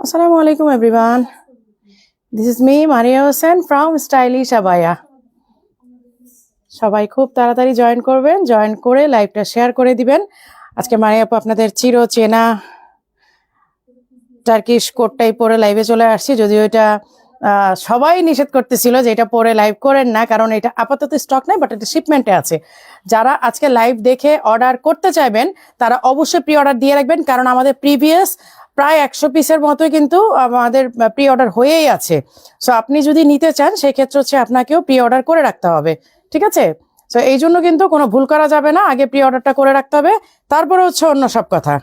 Assalamu alaikum everyone. This is me Maria Hossein from Stylish Abaya. সবাই খুব তাড়াতাড়ি join করবেন, জয়েন করে লাইভটা শেয়ার করে দিবেন। আজকে মারিয়া আপু আপনাদের চিরচেনা টার্কিশ কোটটাই পরে লাইভে চলে আসছি, যদিও এটা সবাই নিষেধ করতেছিল যে এটা পরে লাইভ করেন না, কারণ এটা আপাতত স্টক নাই, বাট এটা শিপমেন্টে আছে। যারা আজকে লাইভ দেখে অর্ডার করতে চাইবেন তারা অবশ্যই প্রি অর্ডার দিয়ে রাখবেন, কারণ আমাদের প্রিভিয়াস প্রায় 100 পিসের মতো কিন্তু আমাদের প্রি অর্ডার হয়েই আছে। সো আপনি যদি নিতে চান সেক্ষেত্রে হচ্ছে আপনাকেও প্রি অর্ডার করে রাখতে হবে, ঠিক আছে? সো এই জন্য কিন্তু কোনো ভুল করা যাবে না, আগে প্রি অর্ডারটা করে রাখতে হবে, তারপরে হচ্ছে অন্য সব কথা।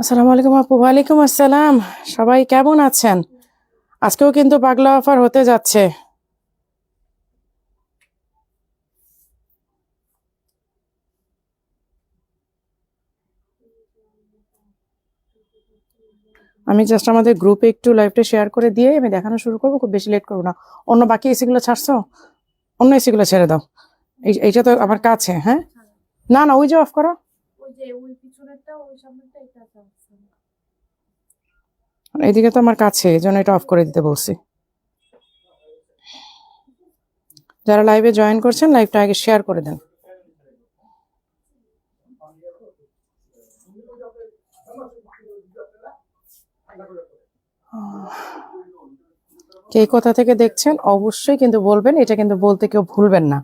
আসসালামু আলাইকুম আপু। ওয়ালাইকুম আসসালাম। সবাই কেমন আছেন? আজকেও কিন্তু পাগলা অফার হতে যাচ্ছে। আমি জাস্ট আমাদের গ্রুপে একটু লাইভটা শেয়ার করে দিয়ে আমি দেখানো শুরু করবো, খুব বেশি লেট করবো না। অন্য বাকি এসিগুলো ছাড়ছো, অন্য এসিগুলো ছেড়ে দাও। এইটা তো আমার কাছে। হ্যাঁ, না না, ওই যে অফ করো, এইদিকে তো আমার কাছে, এই জন্য এটা অফ করে দিতে বলছি। যারা লাইভে জয়েন করছেন লাইভটা আগে শেয়ার করে দেন। কে কোথা থেকে দেখছেন অবশ্যই কিন্তু বলবেন, এটা কিন্তু বলতে কেউ ভুলবেন না।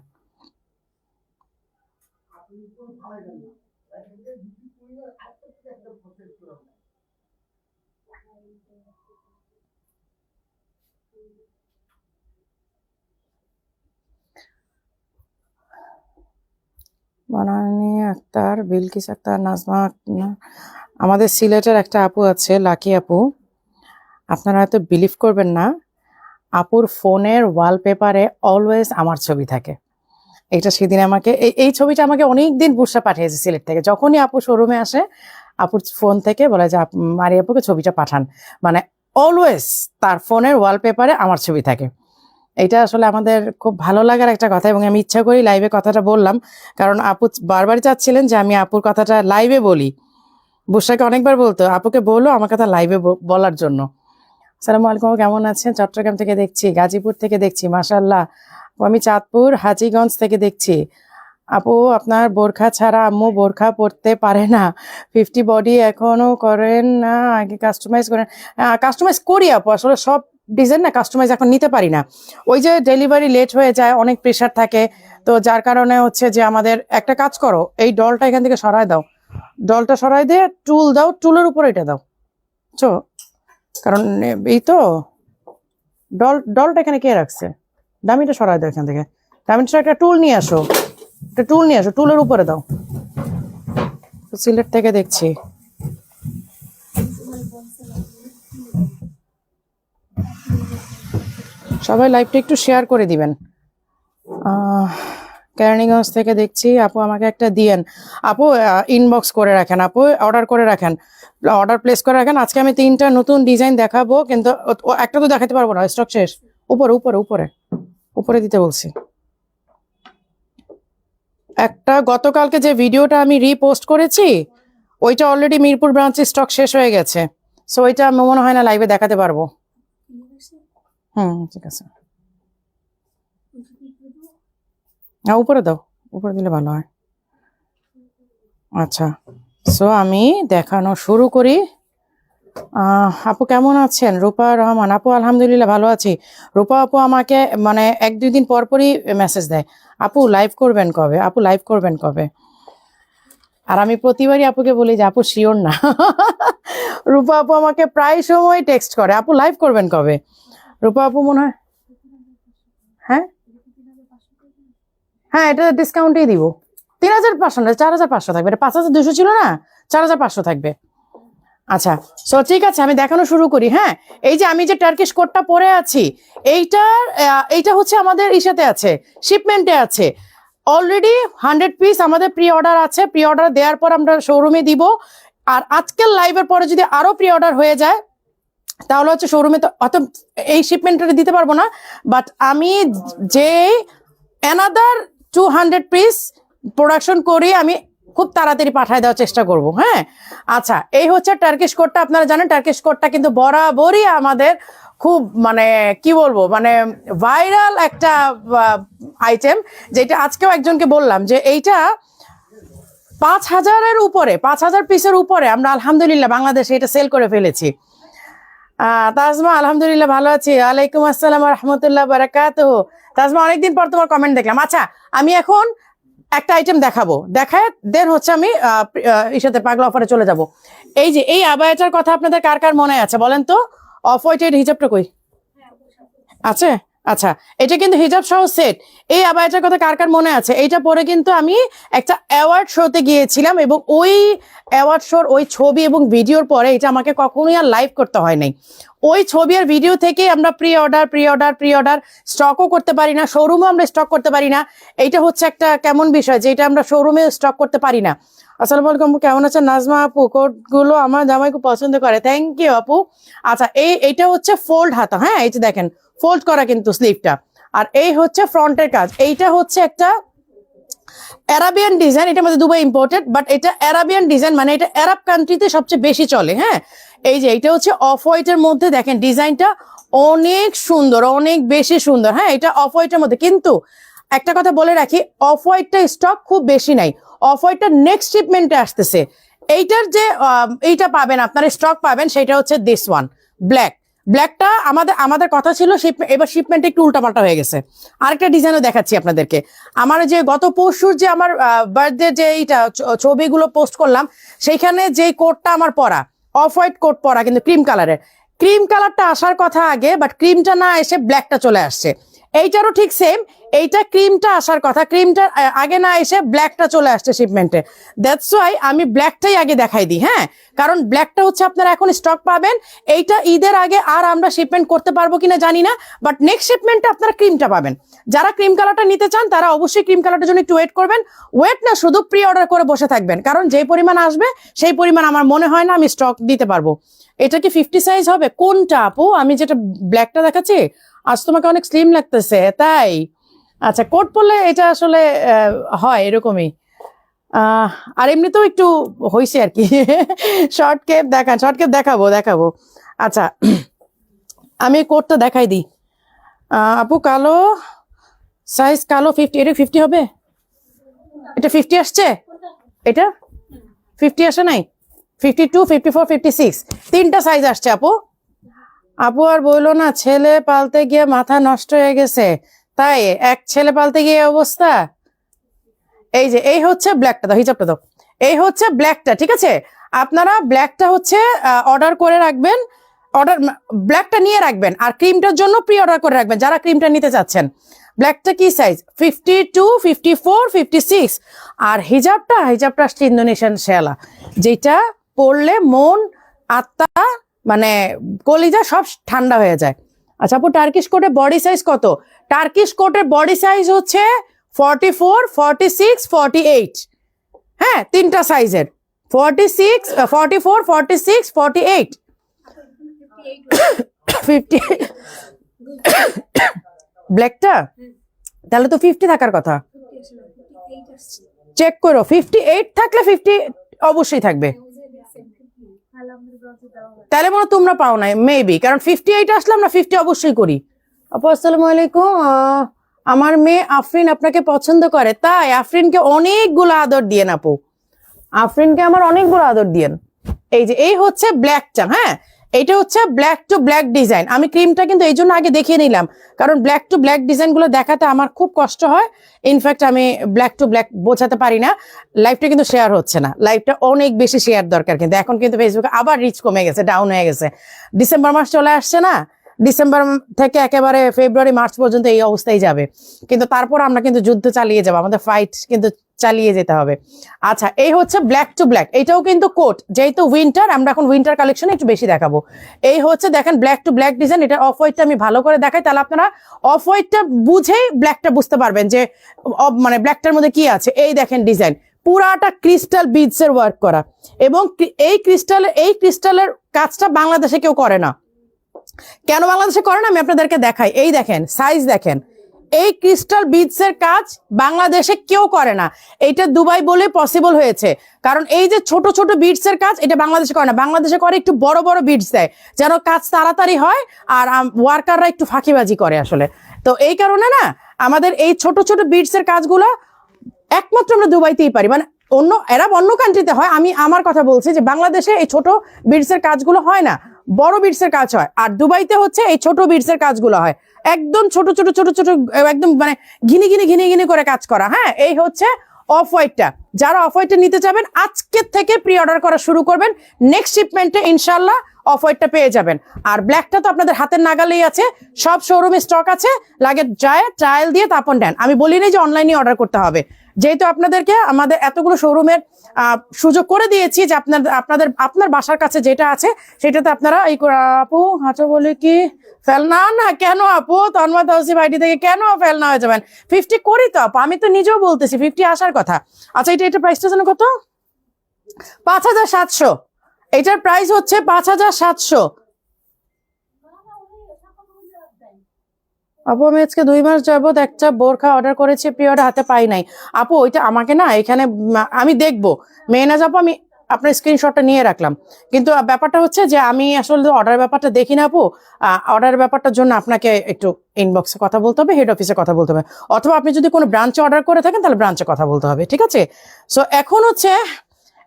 বানানি আক্তার, বিলকিস আক্তার, নাজমা আক্তার, আমাদের সিলেটের একটা আপু আছে লাকি আপু, আপনারা হয়তো বিলিভ করবেন না, আপুর ফোনের ওয়ালপেপারে অলওয়েজ আমার ছবি থাকে। এটা সেদিন আমাকে এই ছবিটা আমাকে অনেকদিন বুসরা পাঠিয়েছে সিলেট থেকে। যখনই আপু শোরুমে আসে আপুর ফোন থেকে বলে যে মারি আপুকে ছবিটা পাঠান, মানে অলওয়েজ তার ফোনের ওয়ালপেপারে আমার ছবি থাকে। এটা আসলে আমাদের খুব ভালো লাগার একটা কথা, এবং আমি ইচ্ছা করি লাইভে কথাটা বললাম, কারণ আপু বারবার চাচ্ছিলেন যে আমি আপুর কথাটা লাইভে বলি। বুসরাকে অনেকবার বলতো আপুকে বলো আমার কথা লাইভে বলার জন্য। আসসালামু আলাইকুম, কেমন আছেন? চট্টগ্রাম থেকে দেখছি, গাজীপুর থেকে দেখছি, মাশাআল্লাহ। আমি চাঁদপুর হাজীগঞ্জ থেকে দেখছি। আপু আপনার বোরখা ছাড়া আম্মু বোরখা পরতে পারে না, 50 বডি এখনো করেন না, আগে কাস্টমাইজ করেন? কাস্টমাইজ করি আপু, আসলে সব ডিজাইন না কাস্টমাইজ এখন নিতে পারি না, ওই যে ডেলিভারি লেট হয়ে যায়, অনেক প্রেশার থাকে, তো যার কারণে হচ্ছে যে আমাদের একটা কাজ করো, এই ডলটা এখান থেকে সরায় দাও, ডলটা সরাই দিয়ে টুল দাও, টুলের উপর এটা দাও, বুঝছো? কারণ এই তো ডলটা এখানে কে রাখছে, দামিটা সরাই দাও এখান থেকে, দামিটা একটা টুল নিয়ে আসো, একটা টুল নিয়ে আসো, টুলের উপরে দাও। সিলেট থেকে দেখছি। সবাই লাইভটা একটু শেয়ার করে দিবেন। কেরানীগঞ্জ থেকে দেখছি, আপু আমাকে একটা দিয়েন। আপু ইনবক্স করে রাখেন, আপু অর্ডার করে রাখেন, অর্ডার প্লেস করে রাখেন। আজকে আমি 3টা নতুন ডিজাইন দেখাবো, কিন্তু একটা তো দেখাতে পারবো না, স্টক শেষ। উপরে উপরে উপরে উপরে দিতে বলছি। একটা গতকালকে যে ভিডিওটা আমি রিপোস্ট করেছি ওইটা অলরেডি মিরপুর ব্রাঞ্চে স্টক শেষ হয়ে গেছে, সো ওইটা মনে হয় না লাইভে দেখাতে পারবো। ঠিক আছে, উপরে দাও, উপরে দিলে ভালো হয়। আচ্ছা, সো আমি দেখানো শুরু করি। আপু কেমন আছেন? রূপা রহমান আপু, আলহামদুলিল্লাহ ভালো আছি। রূপা আপু আমাকে মানে 1-2 দিন পর পরই মেসেজ দেয়, আপু লাইভ করবেন কবে, আপু লাইভ করবেন কবে। আর আমি প্রতিবারই আপুকে বলি যে আপু শিওর না। রূপা আপু আমাকে প্রায় সময় টেক্সট করে, আপু লাইভ করবেন কবে। রূপা আপু মনে হয়, হ্যাঁ হ্যাঁ, এটা ডিসকাউন্টেই দিব। 3,500 না, 4,500 থাকবে, এটা 5,200 ছিল না, 4,500 থাকবে। আচ্ছা, সো ঠিক আছে, আমি দেখানো শুরু করি। হ্যাঁ, এই যে আমি যে টার্কিশ কোটটা পরে আছি, এইটা হচ্ছে আমাদের ইসাতে আছে, শিপমেন্টে আছে অলরেডি 100 পিস আমাদের প্রি অর্ডার আছে। প্রি অর্ডার দেওয়ার পর আমরা শোরুমে দিব, আর আজকের লাইভের পরে যদি আরো প্রি অর্ডার হয়ে যায় তাহলে হচ্ছে শোরুমে তো অত এই শিপমেন্টটা দিতে পারবো না, বাট আমি যে অ্যানাদার 200 পিস প্রোডাকশন করি আমি, খুব তাড়াতাড়ি পাঠায় দেওয়ার চেষ্টা করব। হ্যাঁ, আচ্ছা, এই হচ্ছে টার্কিশ কোটটা। আপনারা জানেন টার্কিশ কোটটা কিন্তু বরাবরই আমাদের খুব মানে কি বলবো, মানে ভাইরাল একটা আইটেম, যেটা আজকেও একজনকে বললাম যে এইটা 5,000-এর উপরে, 5,000 পিসের উপরে আমরা আলহামদুলিল্লাহ বাংলাদেশে এটা সেল করে ফেলেছি। তাজমা আলহামদুলিল্লাহ ভালো আছি, ওয়ালাইকুম আসসালাম রহমতুল্লাহ বারাকাতুহু। তাজমা অনেকদিন পর তোমার কমেন্ট দেখলাম। আচ্ছা, আমি এখন একটা আইটেম দেখাবো, দেখায় দেন হচ্ছে আমি ইসাতে পাগলা অফারে চলে যাব। এই যে এই আবায়াটার কথা আপনাদের কার কার মনে আছে বলেন তো? অফ হোয়াইটের হিজাবটা কই আছে? আচ্ছা, এটা কিন্তু হিজাব সহ সেট। এই আবায়াটার কথা কার কার মনে আছে? এইটা পরে কিন্তু আমি একটা অ্যাওয়ার্ড শোতে গিয়েছিলাম, এবং ওই অ্যাওয়ার্ড শোর ওই ছবি এবং ভিডিওর পরে এটা আমাকে কখনোই আর লাইভ করতে হয় নাই। ওই ছবি আর ভিডিও থেকে আমরা প্রি অর্ডার স্টকও করতে পারি না, শোরুমে আমরা স্টক করতে পারি না। এইটা হচ্ছে একটা কেমন বিষয় যে এটা আমরা শোরুমে স্টক করতে পারি না। আসসালামু আলাইকুম, কেমন আছেন নাজমা আপু? কোটগুলো আমার জামাই খুব পছন্দ করে, থ্যাংক ইউ আপু। আচ্ছা, এইটা হচ্ছে ফোল্ড হাতা। হ্যাঁ, এই যে দেখেন ফোল্ড করা কিন্তু স্লিভটা, আর এই হচ্ছে ফ্রন্টের কাজ। এইটা হচ্ছে একটা অ্যারাবিয়ান ডিজাইন, এটা মধ্যে দুবাই ইম্পোর্টেড, বাট এটা অ্যারাবিয়ান ডিজাইন, মানে এটা আরব কান্ট্রিতে সবচেয়ে বেশি চলে। হ্যাঁ, এই যে এটা হচ্ছে অফ হোয়াইটের মধ্যে, দেখেন ডিজাইনটা অনেক সুন্দর, অনেক বেশি সুন্দর। হ্যাঁ, এটা অফ হোয়াইটের মধ্যে, কিন্তু একটা কথা বলে রাখি, অফ হোয়াইটটা স্টক খুব বেশি নাই। অফ হোয়াইটটা নেক্সট শিপমেন্টে আসতেছে। এইটার যে এইটা পাবেন আপনারা, স্টক পাবেন, সেটা হচ্ছে দিস ওয়ান ব্ল্যাকটা। আমাদের কথা ছিল এবার শিপমেন্টে একটু উল্টাপাল্টা হয়ে গেছে। আরেকটা ডিজাইনও দেখাচ্ছি আপনাদেরকে। আমার যে গত পরশুর যে আমার বার্থডে যে এইটা ছবিগুলো পোস্ট করলাম, সেইখানে যে কোটটা আমার পরা, অফ হোয়াইট কোট পরা, কিন্তু ক্রিম কালারের। ক্রিম কালারটা আসার কথা আগে, বাট ক্রিমটা না এসে ব্ল্যাকটা চলে আসছে। এইটারও ঠিক সেম, এইটা ক্রিমটা আসার কথা, ক্রিমটা আগে না এসে ব্ল্যাকটা চলে আসছে শিপমেন্টে। দ্যাটস ওয়াই আমি ব্ল্যাকটাই আগে দেখাই দিই। হ্যাঁ, কারণ ব্ল্যাকটা হচ্ছে আপনারা এখন স্টক পাবেন। এইটা ঈদের আগে আর আমরা শিপমেন্ট করতে পারবো কিনা জানি না, বাট নেক্সট শিপমেন্টে আপনারা ক্রিমটা পাবেন। যারা ক্রিম কালারটা নিতে চান তারা অবশ্যই ক্রিম কালারটার জন্য একটু ওয়েট করবেন। ওয়েট না, শুধু প্রি অর্ডার করে বসে থাকবেন, কারণ যে পরিমাণ আসবে সেই পরিমাণ আমার মনে হয় না আমি স্টক দিতে পারবো। এটা কি 50 সাইজ হবে? কোনটা আপু? আমি যেটা ব্ল্যাকটা দেখাচ্ছি, আজ তোমাকে অনেক স্লিম লাগতেছে, তাই? আচ্ছা, কোট পরলে এটা আসলে হয় এরকমই। আর এমনিতেও একটু হয়েছে আর কি। শর্ট কেপ দেখান, শর্ট কেপ দেখাবো। আচ্ছা, আমি কোটটা দেখাই দিই। আপু কালো সাইজ, কালো 50, এটা 50 হবে? এটা 50 আসছে? এটা 50 আসে নাই? 52, 54, 56 তিনটা সাইজ আসছে আপু। আপু আর বললো না, ছেলে পালতে গিয়ে মাথা নষ্ট হয়ে গেছে, তাই এক ছেলে পালতে গিয়ে অবস্থা। এই যে এই হচ্ছে ব্ল্যাকটা, দাও হিজাবটা দাও। এই হচ্ছে ব্ল্যাকটা, ঠিক আছে? আপনারা ব্ল্যাকটা হচ্ছে অর্ডার করে রাখবেন, ব্ল্যাকটা নিয়ে রাখবেন, আর ক্রিমটার জন্য প্রি অর্ডার করে রাখবেন যারা ক্রিমটা নিতে চাচ্ছেন। ব্ল্যাকটা কি সাইজ? 52, 54, 56। আর হিজাবটা আসছে ইন্দোনেশিয়ান শেলা, যেটা পরলে মন আত্মা মানে কলিজা সব ঠান্ডা হয়ে যায়। আচ্ছা আপু, টার্কিশ কোটের বডি সাইজ কত? টার্কিশ কোটের বডি সাইজ হচ্ছে 44, 46, 48। হ্যাঁ, তিনটা সাইজের, 46, 44, 46, 48, 50। ব্ল্যাকটা তাহলে তো 50 থাকার কথা, চেক করো। 58 থাকলে 50 অবশ্যই থাকবে, তাহলে মনে তোমরা পাও নাই মেবি, কারণ 58 আসলাম না, 50 অবশ্যই করি। আপু আসসালামু আলাইকুম, আমার মেয়ে আফরিন আপনাকে পছন্দ করে, তাই? আফরিনকে অনেকগুলো আদর দিয়েন আপু, আফরিনকে আমার অনেকগুলো আদর দিয়েন। এই যে এই হচ্ছে ব্ল্যাকটা। হ্যাঁ, এটা হচ্ছে ব্ল্যাক টু ব্ল্যাক ডিজাইন। আমি ক্রিমটা কিন্তু এই জন্য আগে দেখিয়ে নিলাম, কারণ ব্ল্যাক টু ব্ল্যাক ডিজাইন গুলো দেখাতে আমার খুব কষ্ট হয়। ইনফ্যাক্ট আমি ব্ল্যাক টু ব্ল্যাক বোঝাতে পারি না। লাইভটা কিন্তু শেয়ার হচ্ছে না, লাইভটা অনেক বেশি শেয়ার দরকার, কিন্তু এখন কিন্তু ফেসবুকে আবার রিচ কমে গেছে, ডাউন হয়ে গেছে। ডিসেম্বর মাস চলে আসছে না, ডিসেম্বর থেকে একেবারে ফেব্রুয়ারি মার্চ পর্যন্ত এই অবস্থায় যাবে, কিন্তু তারপর আমরা কিন্তু যুদ্ধ চালিয়ে যাবো, আমাদের ফাইট কিন্তু চালিয়ে যেতে হবে। আচ্ছা, এই হচ্ছে ব্ল্যাক টু ব্ল্যাক, এটাও কিন্তু কোট, যেহেতু উইন্টার, আমরা এখন উইন্টার কালেকশন একটু বেশি দেখাবো। এই হচ্ছে দেখেন ব্ল্যাক টু ব্ল্যাক ডিজাইন। এটা অফ হোয়াইটটা আমি ভালো করে দেখাই, তাহলে আপনারা অফ হোয়াইটটা বুঝেই ব্ল্যাকটা বুঝতে পারবেন যে মানে ব্ল্যাকটার মধ্যে কি আছে। এই দেখেন ডিজাইন, পুরাটা ক্রিস্টাল বিডস এর ওয়ার্ক করা, এবং এই ক্রিস্টালের কাজটা বাংলাদেশে কেউ করে না। কেন বাংলাদেশে করে না আমি আপনাদেরকে দেখাই। এই দেখেন সাইজ, দেখেন এই ক্রিস্টাল বিডস এর কাজ বাংলাদেশে কেউ করে না, এটা দুবাই বলে পসিবল হয়েছে। কারণ এই যে ছোট ছোট বিডস এর কাজ এটা বাংলাদেশে করে না, বাংলাদেশে করে একটু বড় বড় বিডস দেয় যেন কাজ তাড়াতাড়ি হয়, আর ওয়ার্কাররা একটু ফাঁকিবাজি করে আসলে। তো এই কারণে না আমাদের এই ছোট ছোট বিডস এর কাজগুলো একমাত্র আমরা দুবাইতেই পারি, মানে অন্য কান্ট্রিতে হয়, আমি আমার কথা বলছি যে বাংলাদেশে এই ছোট বিডস এর কাজগুলো হয় না, বড় বিডস এর কাজ হয়। আর দুবাইতে হচ্ছে এই ছোট বিডস এর কাজগুলো হয়, একদম ছোট ছোট ছোট ছোট, একদম মানে ঘিনি করে কাজ করা। হ্যাঁ, এই হচ্ছে অফ হোয়াইটটা। যারা অফ হোয়াইটটা নিতে চাবেন আজকের থেকে প্রি অর্ডার করা শুরু করবেন, নেক্সট শিপমেন্টে ইনশাল্লাহ অফ হোয়াইটটা পেয়ে যাবেন। আর ব্ল্যাকটা তো আপনাদের হাতের নাগালেই আছে, সব শোরুমে স্টক আছে, লাগে যায় ট্রায়াল দিয়ে তারপর নেন। আমি বলি না যে অনলাইনে অর্ডার করতে হবে, যেহেতু আপনাদেরকে আমাদের এতগুলো শোরুমের সুযোগ করে দিয়েছি যে আপনার বাসার কাছে যেটা আছে সেটাতে আপনারা এই আপু হাঁচো বলে কি ফেলনা না কেন আপু, তন্ময় তহসিব আইডি থেকে কেন ফেলনা হয়ে যাবেন? 50 করি তো আপু, আমি তো নিজেও বলতেছি 50 আসার কথা। আচ্ছা, এটা প্রাইসটা যেন কত? 5700। এটার প্রাইস হচ্ছে 5700। আপু আমি আজকে 2 মাস যাবত একটা বোরখা অর্ডার করেছি, প্রি অর্ডার হাতে পাই নাই। আপু ওইটা আমাকে না এখানে আমি দেখবো, মেহনাজ আপু আমি আপনার স্ক্রিনশটটা নিয়ে রাখলাম, কিন্তু ব্যাপারটা হচ্ছে যে আমি আসলে অর্ডার ব্যাপারটা দেখি না আপু। অর্ডার ব্যাপারটার জন্য আপনাকে একটু ইনবক্সে কথা বলতে হবে, হেড অফিসে কথা বলতে হবে, অথবা আপনি যদি কোনো ব্রাঞ্চে অর্ডার করে থাকেন তাহলে ব্রাঞ্চে কথা বলতে হবে, ঠিক আছে? সো এখন হচ্ছে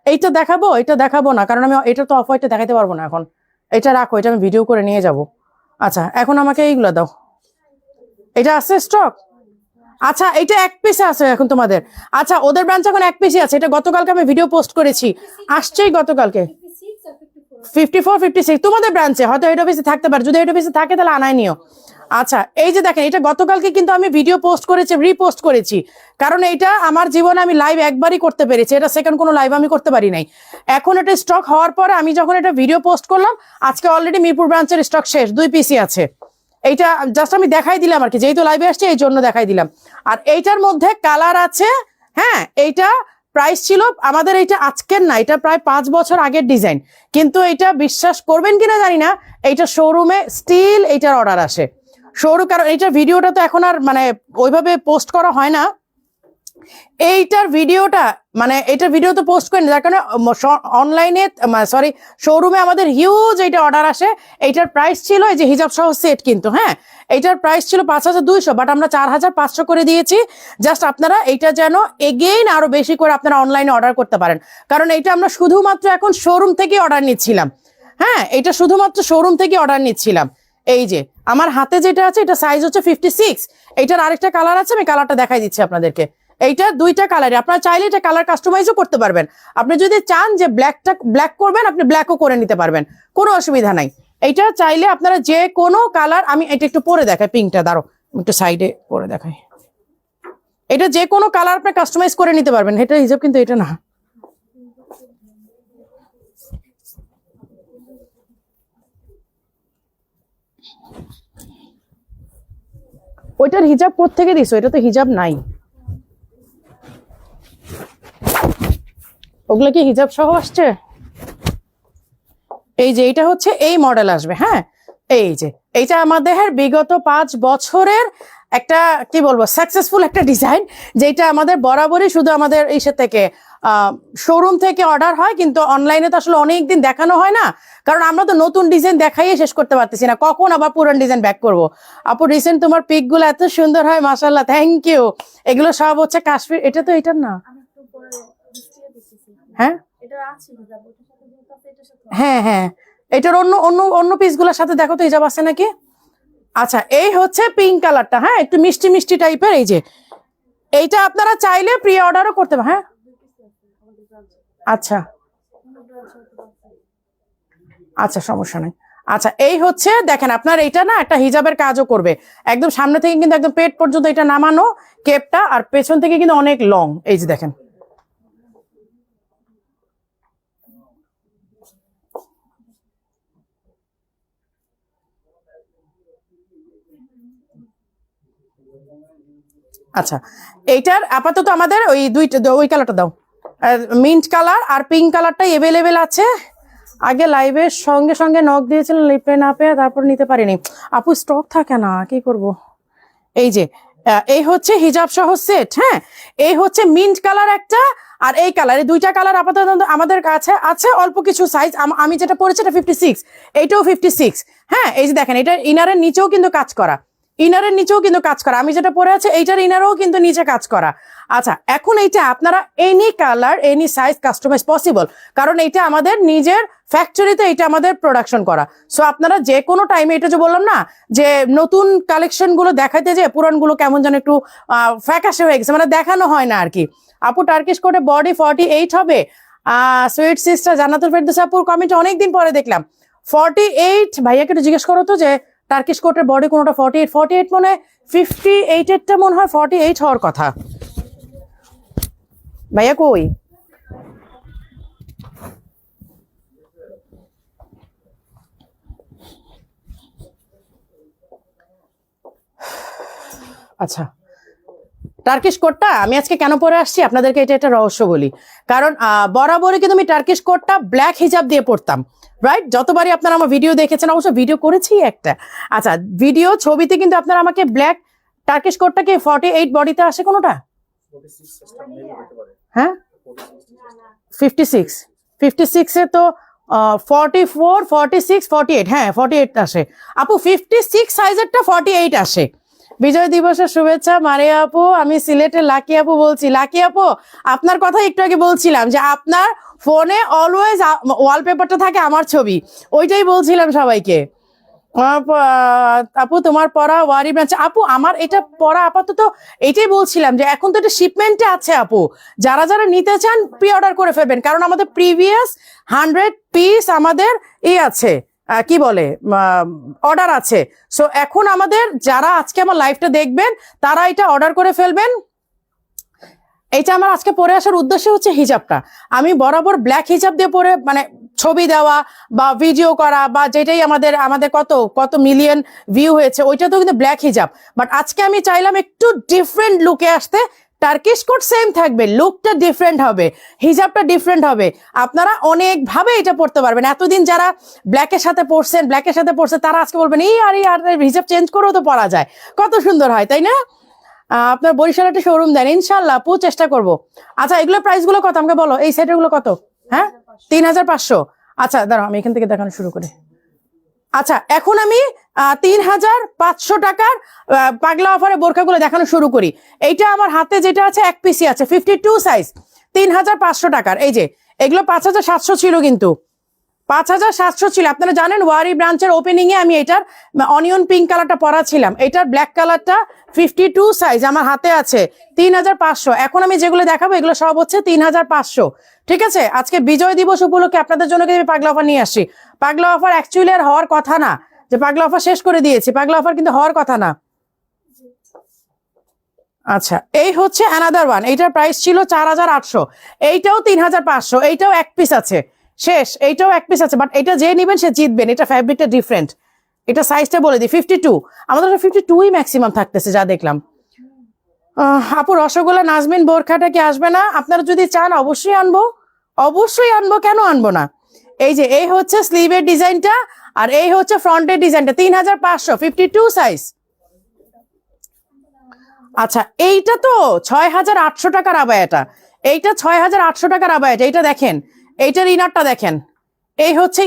এইটা দেখাবো, এটা দেখাবো না, কারণ আমি এটা তো অফ হোয়াইটটা দেখাতে পারবো না এখন। এটা রাখো, এটা আমি ভিডিও করে নিয়ে যাব। আচ্ছা, এখন আমাকে এইগুলো দাও। এটা আছে স্টক? আচ্ছা, এটা এক পিসে আছে এখন তোমাদের? আচ্ছা, ওদের ব্রাঞ্চ এখন এক পিসে আছে, এটা গতকালকে আমি ভিডিও পোস্ট করেছি, আসছেই গতকালকে। 54 56 তোমাদের ব্রাঞ্চে হয়তো হেড অফিসে থাকতে পারে, যদি হেড অফিসে থাকে তাহলে আনাই নিও। আচ্ছা, এই যে দেখেন, এটা গতকালকে কিন্তু আমি ভিডিও পোস্ট করেছি, রিপোস্ট করেছি, কারণ এটা আমার জীবনে আমি লাইভ একবারই করতে পেরেছি, এটা সেকেন্ড কোনো লাইভ আমি করতে পারি নাই। এখন এটা স্টক হওয়ার পরে আমি যখন এটা ভিডিও পোস্ট করলাম, আজকে অলরেডি মিরপুর ব্রাঞ্চের স্টক শেষ, 2 পিসি আছে। এইটা জাস্ট আমি দেখাই দিলাম আর কি, যেহেতু লাইভে আসছে এই জন্য দেখাই দিলাম। আর এইটার মধ্যে কালার আছে। হ্যাঁ, এইটা প্রাইস ছিল আমাদের, এইটা আজকের না, এটা প্রায় 5 বছর আগের ডিজাইন, কিন্তু এটা বিশ্বাস করবেন কিনা জানি না, এইটা শোরুমে স্টিল এইটার অর্ডার আসে শোরুম, কারণ এইটার ভিডিওটা তো এখন আর মানে ওইভাবে পোস্ট করা হয় না। এইটার ভিডিওটা মানে এটার ভিডিও তো পোস্ট করেন, যার কারণে অনলাইনে সরি শোরুমে আমাদের হিউজ এইটা অর্ডার আসে। এইটার প্রাইস ছিল এই যে হিজাব সহ সেট, কিন্তু হ্যাঁ এইটার প্রাইস ছিল 5200, বাট আমরা 4500 করে দিয়েছি, জাস্ট আপনারা এইটা যেন এগেইন আরো বেশি করে আপনারা অনলাইনে অর্ডার করতে পারেন, কারণ এইটা আমরা শুধুমাত্র এখন শোরুম থেকে অর্ডার নিচ্ছিলাম। হ্যাঁ, এটা শুধুমাত্র শোরুম থেকে অর্ডার নিচ্ছিলাম। এই যে আমার হাতে যেটা আছে এটা সাইজ হচ্ছে 56, এইটার আরেকটা কালার আছে, আমি কালারটা দেখাই দিচ্ছি আপনাদেরকে। এইটা 2টা কালারে, আপনারা চাইলে এটা কালার কাস্টমাইজও করতে পারবেন, আপনি যদি চান যে ব্ল্যাক করবেন আপনি ব্ল্যাকও করে নিতে পারবেন, কোনো অসুবিধা নাই। এইটা চাইলে আপনারা যে কোনো কালার, আমি এটা একটু পরে দেখাই, পিঙ্কটা দাঁড়ো একটু সাইডে পরে দেখাই, এটা যে কোনো কালার আপনি কাস্টমাইজ করে নিতে পারবেন, এটা হিসাব কিন্তু এটা না। ওইটার হিজাব কোত্থেকে দিছো? এটা তো হিজাব নাই, ওগুলো কি হিজাব সহ আসছে? এই যে এটা হচ্ছে এই মডেল আসবে। হ্যাঁ, এই যে এইটা আমাদের বিগত 5 বছরের একটা কি বলবো সাকসেসফুল একটা ডিজাইন, যেটা আমাদের বরাবরই শুধু আমাদের ইসে থেকে শোরুম থেকে অর্ডার হয়, কিন্তু অনলাইনে তো আসলে অনেকদিন দেখানো হয় না, কারণ আমরা তো নতুন ডিজাইন দেখাইয়ে শেষ করতে পারতেছি না, কখন আবার পুরান ডিজাইন ব্যাক করবো। আপু রিসেন্ট তোমার পিক গুলো এত সুন্দর হয়, মাশাআল্লাহ, থ্যাংক ইউ। এগুলো সব হচ্ছে কাশ্মীর, এটা তো এটার না। হ্যাঁ হ্যাঁ হ্যাঁ, এটার অন্য অন্য অন্য পিসগুলোর সাথে দেখো তো হিজাব আছে নাকি। আচ্ছা, এই হচ্ছে পিঙ্ক কালারটা, হ্যাঁ একটু মিষ্টি মিষ্টি টাইপের। এই যে এইটা আপনারা চাইলে প্রি অর্ডারও করতে পারেন। হ্যাঁ, আচ্ছা আচ্ছা, সমস্যা নেই। আচ্ছা, এই হচ্ছে দেখেন আপনার এইটা না একটা হিজাবের কাজও করবে, একদম সামনে থেকে কিন্তু একদম পেট পর্যন্ত এটা নামানো কেপটা, আর পেছন থেকে কিন্তু অনেক লং। এই যে দেখেন, আচ্ছা এইটার আপাতত আমাদের ওই দুইটা, ওই কালারটা দাও, মিন্ট কালার আর পিঙ্ক কালারটাই এভেলেবেল আছে। আগে লাইভের সঙ্গে সঙ্গে নক দিয়েছিলেন, লিপে না পেয়ে তারপর নিতে পারিনি। আপু স্টক থাকে না, কি করব। এই যে এই হচ্ছে হিজাব সহ সেট, হ্যাঁ। এই হচ্ছে মিন্ট কালার একটা, আর এই কালার, এই দুইটা কালার আপাতত আমাদের কাছে আছে। অল্প কিছু সাইজ, আমি যেটা পরেছি এটা 56, এইটাও 56, হ্যাঁ। এই যে দেখেন, এটা ইনারের নিচেও কিন্তু কাজ করা, ইনারের নিচেও কিন্তু কাজ করা। আমি যেটা পরে আছে এইটার ইনারও কিন্তু নিচে কাজ করা। আচ্ছা, এখন এইটা আপনারা any colour any size customise possible, কারণ এইটা আমাদের নিজের ফ্যাক্টরিতে, এটা আমাদের প্রোডাকশন করা। সো আপনারা যে কোনো টাইমে, এটা যে বললাম না যে নতুন কালেকশন গুলো দেখাইতে যে পুরানগুলো কেমন যেন একটু ফ্যাকাশে হয়ে গেছে, মানে দেখানো হয় না আর কি। আপু টার্কিশ কোটে বডি 48 হবে। সুইট সিস্টার জান্নাতুল ফেরদৌস আপুর কমেন্ট অনেকদিন পরে দেখলাম 48। ভাইয়াকে একটু জিজ্ঞেস করো তো যে টার্কিশ কোটের বডি কোনটা 48 মনে হয় 58 এরটা মনে হয় 48 হওয়ার কথা। ভাইয়া কই? আচ্ছা, টার্কিশ কোটটা আমি আজকে কেন পরে আসছি আপনাদেরকে এটা একটা রহস্য বলি। কারণ বরাবরই কিন্তু আমি টার্কিশ কোটটা ব্ল্যাক হিজাব দিয়ে পড়তাম, রাইট? যতবারই আপনারা আমার ভিডিও দেখেছেন, অবশ্য ভিডিও করেছি একটা, আচ্ছা ভিডিও ছবিতে কিন্তু আপনারা আমাকে ব্ল্যাক টার্কিশ কোটটা কি 48 বডিতে আসে কোনোটা? হ্যাঁ 56 এ তো 44 46 48, হ্যাঁ 48 আসে আপু। 56 সাইজেরটা 48 আসে। বিজয় দিবসের শুভেচ্ছা মারিয়া আপু, আমি সিলেটের লাকি আপু বলছি। লাকি আপু, আপনার কথা একটু আগে বলছিলাম যে আপনার ফোনে অলওয়েজ ওয়ালপেপারটা থাকে আমার ছবি, ওইটাই বলছিলাম সবাইকে। আপু তোমার পড়া ওয়ারি ব্রাঞ্চ, আপু আমার এটা পড়া আপাতত এটাই বলছিলাম যে এখন তো এটা শিপমেন্টে আছে আপু, যারা যারা নিতে চান প্রি অর্ডার করে ফেলবেন, কারণ আমাদের প্রিভিয়াস 100 পিস আমাদের আছে, কি বলে অর্ডার আছে। সো এখন আমাদের যারা আজকে আমার লাইভটা দেখবেন তারা এটা অর্ডার করে ফেলবেন। এইটা আমার আজকে পরে আসার উদ্দেশ্য হচ্ছে হিজাবটা আমি বরাবর ব্ল্যাক হিজাব দিয়ে পরে, মানে ছবি দেওয়া বা ভিডিও করা বা যেটাই আমাদের কত কত মিলিয়ন ভিউ হয়েছে, ওইটা তো কিন্তু ব্ল্যাক হিজাব। বাট আজকে আমি চাইলাম একটু ডিফারেন্ট লুকে আসতে। টার্কিশ কোট সেম থাকবে, লুকটা ডিফারেন্ট হবে, হিজাবটা ডিফারেন্ট হবে। আপনারা অনেকভাবে এটা পড়তে পারবেন। এতদিন যারা ব্ল্যাকের সাথে পড়ছেন তারা আজকে বলবেন এই আর হিজাব চেঞ্জ করেও তো পড়া যায়, কত সুন্দর হয়, তাই না? আপনার বরিশালে একটা শোরুম দেন, ইনশাল্লাহ আপু চেষ্টা করবো। আচ্ছা, এগুলো প্রাইস গুলো কত আমাকে বলো, এই সেটের গুলো কত? হ্যাঁ 3500। আচ্ছা দাঁড়াও, আমি এখান থেকে দেখানো শুরু করি। আচ্ছা, এখন আমি 3500 টাকার পাগলা অফারে বোরখাগুলো দেখানো শুরু করি। এইটা আমার হাতে যেটা আছে এক পিসি আছে 52 সাইজ, 3500 টাকার। এই যে এগুলো 5700 ছিল, কিন্তু 5700 ছিল। আপনারা জানেন ওয়ারি ব্রাঞ্চের ওপেনিং এ আমি এটার অনিয়ন পিঙ্ক কালারটা পরা ছিলাম, এটার ব্ল্যাক কালারটা 52 সাইজ আমার হাতে আছে 3500। এখন আমি যেগুলো দেখাবো এগুলো সব হচ্ছে 3500, ঠিক আছে? আজকে বিজয় দিবস উপলক্ষে আপনাদের জন্য কিন্তু পাগলা অফার নিয়ে আসছি। পাগলা অফার অ্যাকচুয়ালি আর হওয়ার কথা না, যে পাগলা অফার শেষ করে দিয়েছি, পাগলা অফার কিন্তু হওয়ার কথা না। আচ্ছা, এই হচ্ছে অ্যানাদার ওয়ান, এইটার প্রাইস ছিল 4800, এইটাও 3500, এইটাও এক পিস আছে, শেষ, এইটাও এক পিস আছে। বাট এটা যে নেবেন সে জিতবেন, এটা ফ্যাব্রিকটা ডিফারেন্ট। এটা সাইজটা বলে দিই 52, আমাদের 52ই ম্যাক্সিমাম থাকতেছে যা দেখলাম। আপু রসগোল্লা নাজমিন বোরখাটা কি আসবে না? আপনারা যদি চান অবশ্যই আনবো, অবশ্যই আনবো, কেন আনবো না। এই যে এই হচ্ছে স্লিভের ডিজাইনটা, আর এই হচ্ছে ফ্রন্টের ডিজাইনটা 3500, 52 সাইজ। আচ্ছা, এইটা তো 6800 টাকার আবায়াটা, এইটা 6800 টাকার আবায়াটা। এইটা দেখেন, এইটার ইনারটা দেখেন, এই হচ্ছে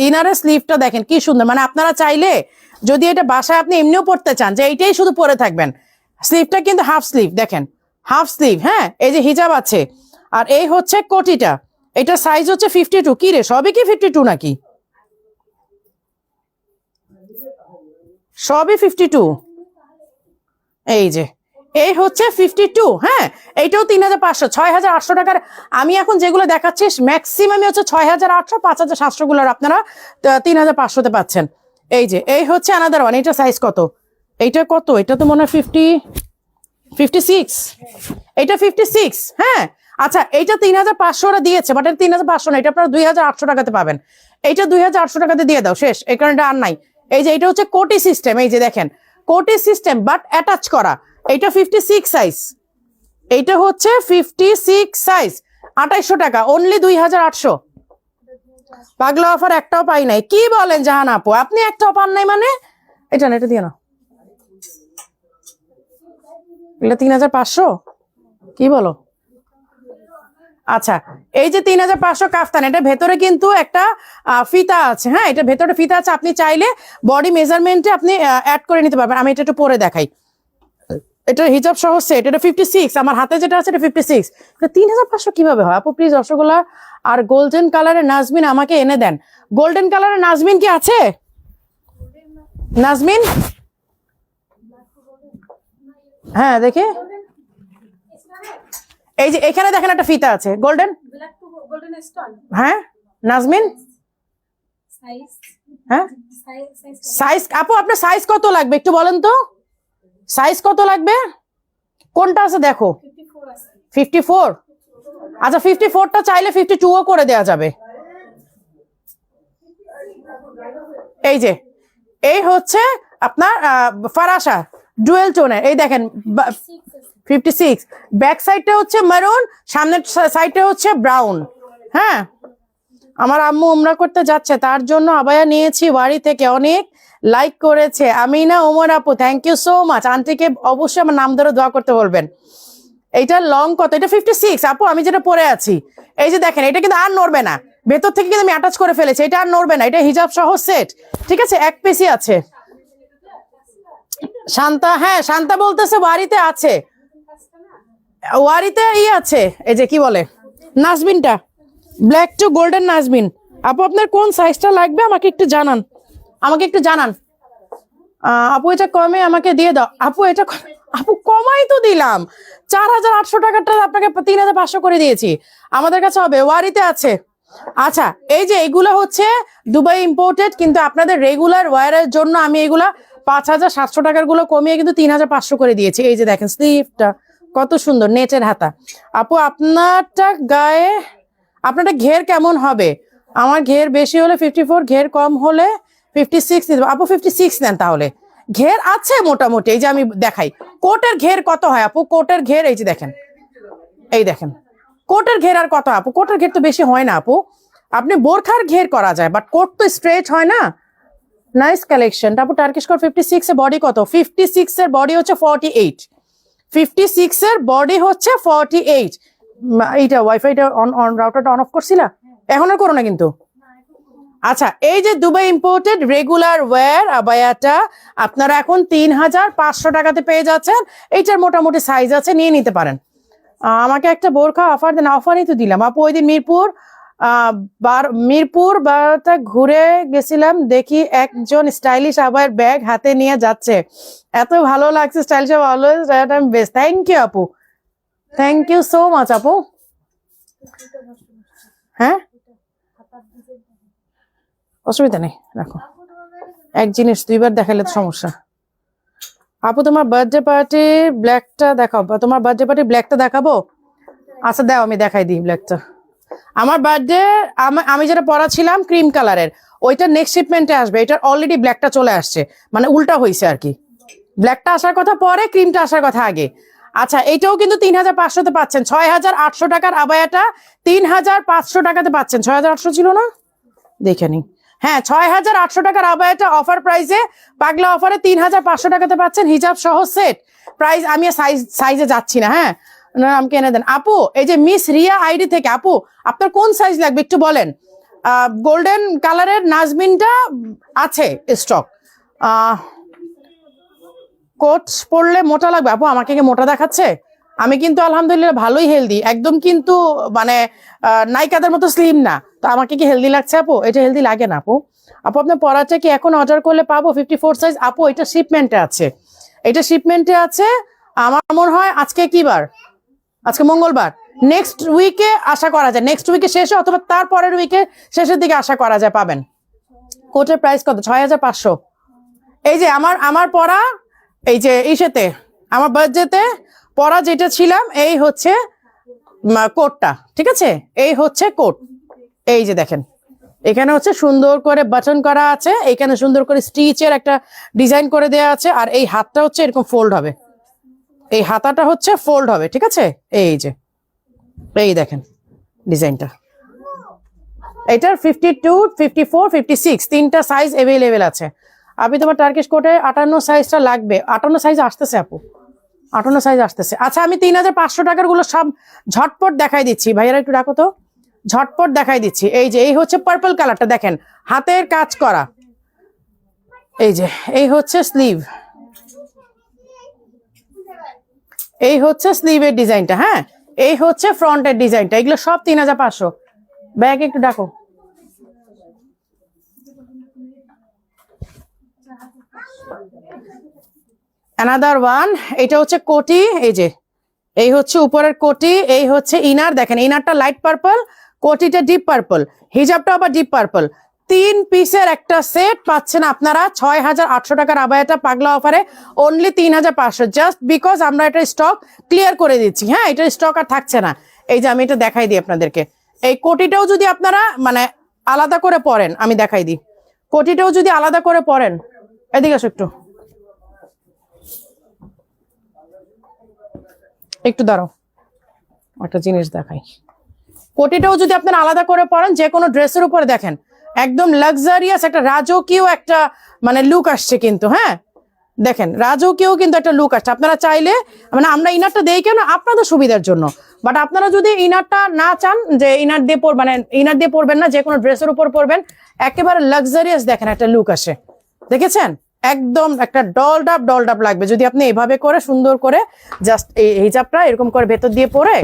ইনারের স্লিভটা দেখেন কি সুন্দর। মানে আপনারা চাইলে যদি এটা বাসায় আপনি এমনিও পড়তে চান যে এইটাই শুধু পরে থাকবেন, স্লিভটা কিন্তু হাফ স্লিভ, দেখেন হাফ স্লিভ, হ্যাঁ। এই যে হিজাব আছে, আর এই হচ্ছে কোটিটা, এটা সাইজ হচ্ছে 52। কি রে, সবই কি 52 নাকি? সবই 52। এই যে এই হচ্ছে 52, হ্যাঁ। এইটাও 3500, 6800 টাকার। আমি এখন যেগুলো দেখাচ্ছি ম্যাক্সিমামই হচ্ছে 6800, 5700 গুলোর আপনারা 3500তে পাচ্ছেন। এই যে এই হচ্ছে আনাদার ওয়ান, এটা সাইজ কত, এইটা কত, এটা তো মনে হয় 56, এইটা 56, হ্যাঁ। আচ্ছা, এইটা 3500 ওরা দিয়েছে, বাট এটা 3500 না, এটা আপনারা 2800 টাকাতে পাবেন। এইটা 2800 টাকাতে দিয়ে দাও, শেষ, এই কারণে আর নাই। এই যে এটা হচ্ছে কোটি সিস্টেম, এই যে দেখেন কোটি সিস্টেম বাট অ্যাটাচ করা, এইটা 56 সাইজ, এইটা হচ্ছে 56 সাইজ, 2800 টাকা, অনলি 2800। পাগলা অফার একটাও পাই নাই, কি বলেন জাহান আপু, আপনি একটাও পান নাই মানে? এটা না, এটা দিয়ে না, এগুলো 3500 কি বলো? আচ্ছা, এই যে 3500 কাফতান, এটা ভেতরে কিন্তু একটা ফিতা আছে। হ্যাঁ, এটা ভেতরে ফিতা আছে, আপনি চাইলে বডি মেজারমেন্টে আপনি অ্যাড করে নিতে পারবেন। আমি এটা একটু পরে দেখাই। এটা হিজাব সহ সেট, এটা 56, আমার হাতে যেটা আছে এটা 56। 3500 কিভাবে হয় আপু? প্লিজ রসগোল্লা আর গোল্ডেন কালারের নাজমিন আমাকে এনে দেন। গোল্ডেন কালারের নাজমিন কি আছে? নাজমিন, হ্যাঁ দেখে, এই যে এখানে দেখেন একটা ফিতা আছে গোল্ডেন। হ্যাঁ নাজমিন, হ্যাঁ সাইজ আপু, আপনার সাইজ কত লাগবে একটু বলেন তো? সাইজ কত লাগবে? কোনটা আছে দেখো? 54। আচ্ছা 54টা চাইলে 52ও করে দেওয়া যাবে। এই যে এই হচ্ছে আপনার ফারাসা ডুয়েল টোনের, এই দেখেন 56। ব্যাক সাইডটা হচ্ছে মেরুন, সামনের সাইডটা হচ্ছে ব্রাউন। হ্যাঁ, আমার আম্মু উমরা করতে যাচ্ছে, তার জন্য আবায়া নিয়েছি বাড়ি থেকে, অনেক লাইক করেছে। আমিনা ওমর আপু, থ্যাংক ইউ সো মাচ। আন্টিকে অবশ্যই আমার নাম ধরে দোয়া করতে বলবেন। এইটা লং কত? এটা 56 আপু, আমি যেটা পরে আছি। এই যে দেখেন, এটা কিন্তু আর নড়বে না, ভেতর থেকে কিন্তু আমি অ্যাটাচ করে ফেলেছি, এটা আর নড়বে না। এটা হিজাব সহ সেট, ঠিক আছে, এক পিসই আছে। শান্তা, হ্যাঁ শান্তা বলতেছে ওয়ারিতে আছে, ওয়ারিতে আছে। এই যে কি বলে নাজমিনটা, ব্ল্যাক টু গোল্ডেন নাজমিন। আপু আপনার কোন সাইজটা লাগবে আমাকে একটু জানান, আমাকে একটু জানান। আপু এটা কমে আমাকে দিয়ে দাও। আপু এটা আপু কমাই তো দিলাম, 4800 টাকাটা আপনাকে 3500 করে দিয়েছি। আমাদের কাছে হবে, ওয়ারিতে আছে। আচ্ছা, এই যে এগুলো হচ্ছে দুবাই ইম্পোর্টেড, কিন্তু আপনাদের রেগুলার ওয়্যারের জন্য আমি এগুলা 5700 টাকার গুলো কমিয়ে কিন্তু 3500 করে দিয়েছি। এই যে দেখেন স্লিভটা কত সুন্দর, নেটের হাতা। আপু আপনারটা গায়ে, আপনারটা ঘের কেমন হবে? আমার ঘের বেশি হলে 54, ঘের কম হলে 56 নিতে। আপু 56 নেন তাহলে, ঘের আছে মোটামুটি। এই যে আমি দেখাই কোটের ঘের কত হয় আপু, কোটের ঘের এই যে দেখেন, এই দেখেন কোটের ঘের আর কত আপু? কোটের ঘের তো বেশি হয় না আপু, আপনি বোরখার ঘের করা যায়, বাট কোট তো স্ট্রেট হয় না। Nice collection. তারপর টার্কিশ কোট 56 এর বডি কত? 56 এর বডি হচ্ছে 48। 56 এর বডি হচ্ছে 48। এইটা ওয়াইফাইটা অন রাউটারটা অন অফ করছিলা? এখন আর করো না কিন্তু। আচ্ছা, এই যে দুবাই ইম্পোর্টেড রেগুলার ওয়্যার আবায়াটা আপনারা এখন 3500 টাকাতে পেয়ে যাচ্ছেন। এইটার মোটামুটি সাইজ আছে, নিয়ে নিতে পারেন। আমাকে একটা বোরখা অফার দেন। অফারই তো দিলাম আপু, ওই দিন মিরপুর বারটা ঘুরে গেছিলাম, দেখি একজন স্টাইলিশ আবার ব্যাগ হাতে নিয়ে যাচ্ছে, এত ভালো লাগছে। Stylish always best. Thank you আপু, থ্যাংক ইউ সো মাচ আপু। হ্যাঁ অসুবিধা নেই, রাখো। এক জিনিস দুইবার দেখালে তো সমস্যা। আপু তোমার বার্থডে পার্টি ব্ল্যাকটা দেখাও, তোমার বার্থডে পার্টি ব্ল্যাকটা দেখাবো? আচ্ছা দাও, আমি দেখাই দিই ব্ল্যাকটা। আমার বার্থডে আমি যেটা পরা ছিলাম ক্রিম কালারের, ওইটা নেক্সট শিপমেন্টে আসবে। এটার অলরেডি ব্ল্যাকটা চলে আসছে, মানে উল্টা হয়েছে আর কি। ব্ল্যাকটা আসার কথা পরে, ক্রিমটা আসার কথা আগে। আচ্ছা, এইটাও কিন্তু 3500তে পাচ্ছেন। 6800 টাকার আবায়াটা 3500 টাকাতে পাচ্ছেন। 6800 ছিল না, দেখে নি। হ্যাঁ 6800 টাকার আবায়াটা অফার প্রাইসে, পাগলা অফারে 3500 টাকাতে পাচ্ছেন, হিজাব সহ সেট। প্রাইস আমি সাইজে যাচ্ছি না। হ্যাঁ আমাকে এনে দেন। আপু এই যে মিস রিয়া আইডি থেকে, আপু আপনার কোন সাইজ লাগবে একটু বলেন। গোল্ডেন কালারের নাজমিনটা আছে স্টক। কোট পরলে মোটা লাগবে আপু? আমাকে কি মোটা দেখাচ্ছে? আমি কিন্তু আলহামদুলিল্লাহ ভালোই হেলদি, একদম কিন্তু মানে নায়িকাদের মতো স্লিম না। তো আমাকে কি হেলদি লাগছে আপু? এটা হেলদি লাগে না আপু। আপু আপনার পরাটা কি এখন অর্ডার করলে পাবো 54 সাইজ? আপু এটা শিপমেন্টে আছে, এটা শিপমেন্টে আছে। আমার মনে হয় আজকে কি বার? আজকে মঙ্গলবার। নেক্সট উইকে আশা করা যায়, নেক্সট উইকে শেষে অথবা তার পরের উইকে শেষের দিকে আশা করা যায় পাবেন। কোটের প্রাইস কত? 6500। এই যে আমার পরা, এই যে ইসেতে আমার বার্থডেতে পরা যেটা ছিলাম, এই হচ্ছে কোটটা, ঠিক আছে? এই হচ্ছে কোট। এই যে দেখেন, এখানে হচ্ছে সুন্দর করে বাটন করা আছে, এখানে সুন্দর করে স্টিচের একটা ডিজাইন করে দেওয়া আছে, আর এই হাতটা হচ্ছে এরকম ফোল্ড হবে, এই হাতাটা হচ্ছে ফোল্ড হবে, ঠিক আছে? এই যে এই দেখেন ডিজাইনটা। এটার 52, 54, 56 তিনটা সাইজ অ্যাভেলেবেল আছে। আপনি তোমার টার্কিশ কোটে 58 সাইজটা লাগবে। 58 সাইজ আসতেছে আপু, 58 সাইজ আসতেছে। আচ্ছা আমি 3500 টাকার গুলো সব ঝটপট দেখাই দিচ্ছি, ভাইয়ারা একটু ডাকো তো, ঝটপট দেখাই দিচ্ছি। এই যে এই হচ্ছে পার্পল কালারটা, দেখেন হাতের কাজ করা। এই যে এই হচ্ছে স্লিভ, এই হচ্ছে স্লিভের ডিজাইনটা। হ্যাঁ, এই হচ্ছে ফ্রন্টের ডিজাইনটা। এগুলো সব 3500। ব্যাগ একটু ডাকো। অ্যানাদার ওয়ান, এটা হচ্ছে কোটি। এই যে এই হচ্ছে উপরের কোটি, এই হচ্ছে ইনার। দেখেন ইনারটা লাইট পার্পল, কোটিটা ডিপ পার্পল, হিজাবটা আবার ডিপ পার্পল। 3 পিসের একটা সেট পাচ্ছেন আপনারা 6800 টাকার আবায়াটা পাগলা অফারে অনলি 3500, জাস্ট বিকজ আমরা এটা স্টক ক্লিয়ার করে দিচ্ছি। হ্যাঁ, এটার স্টক আর থাকছে না। এই যে আমি এটা দেখাই দিই আপনাদেরকে, এই কোটিটাও যদি আপনারা মানে আলাদা করে পরেন, আমি দেখাই দিই, কোটিটাও যদি আলাদা করে পরেন, এদিকে আসো একটু, একটু দাঁড়াও, একটা জিনিস দেখাই। কোটিটাও যদি আপনারা আলাদা করে পরেন যে কোনো ড্রেসের উপরে, দেখেন একদম লাক্সারিয়াস একটা রাজকীয় একটা মানে লুক আসছে কিন্তু। হ্যাঁ দেখেন রাজকীয় কিন্তু একটা লুক আসছে। আপনারা চাইলে মানে আমরা ইনারটা দেই কেন, আপনাদের সুবিধার জন্য। বাট আপনারা যদি ইনারটা না চান যে ইনার দিয়ে মানে ইনার দিয়ে পরবেন না, যে কোনো ড্রেসের উপর পরবেন, একেবারে লাক্সারিয়াস দেখেন একটা লুক আসে। দেখেছেন, একদম একটা ডল ডাব লাগবে যদি আপনি এভাবে করে সুন্দর করে জাস্ট এই হিজাবটা এরকম করে ভেতর দিয়ে পরে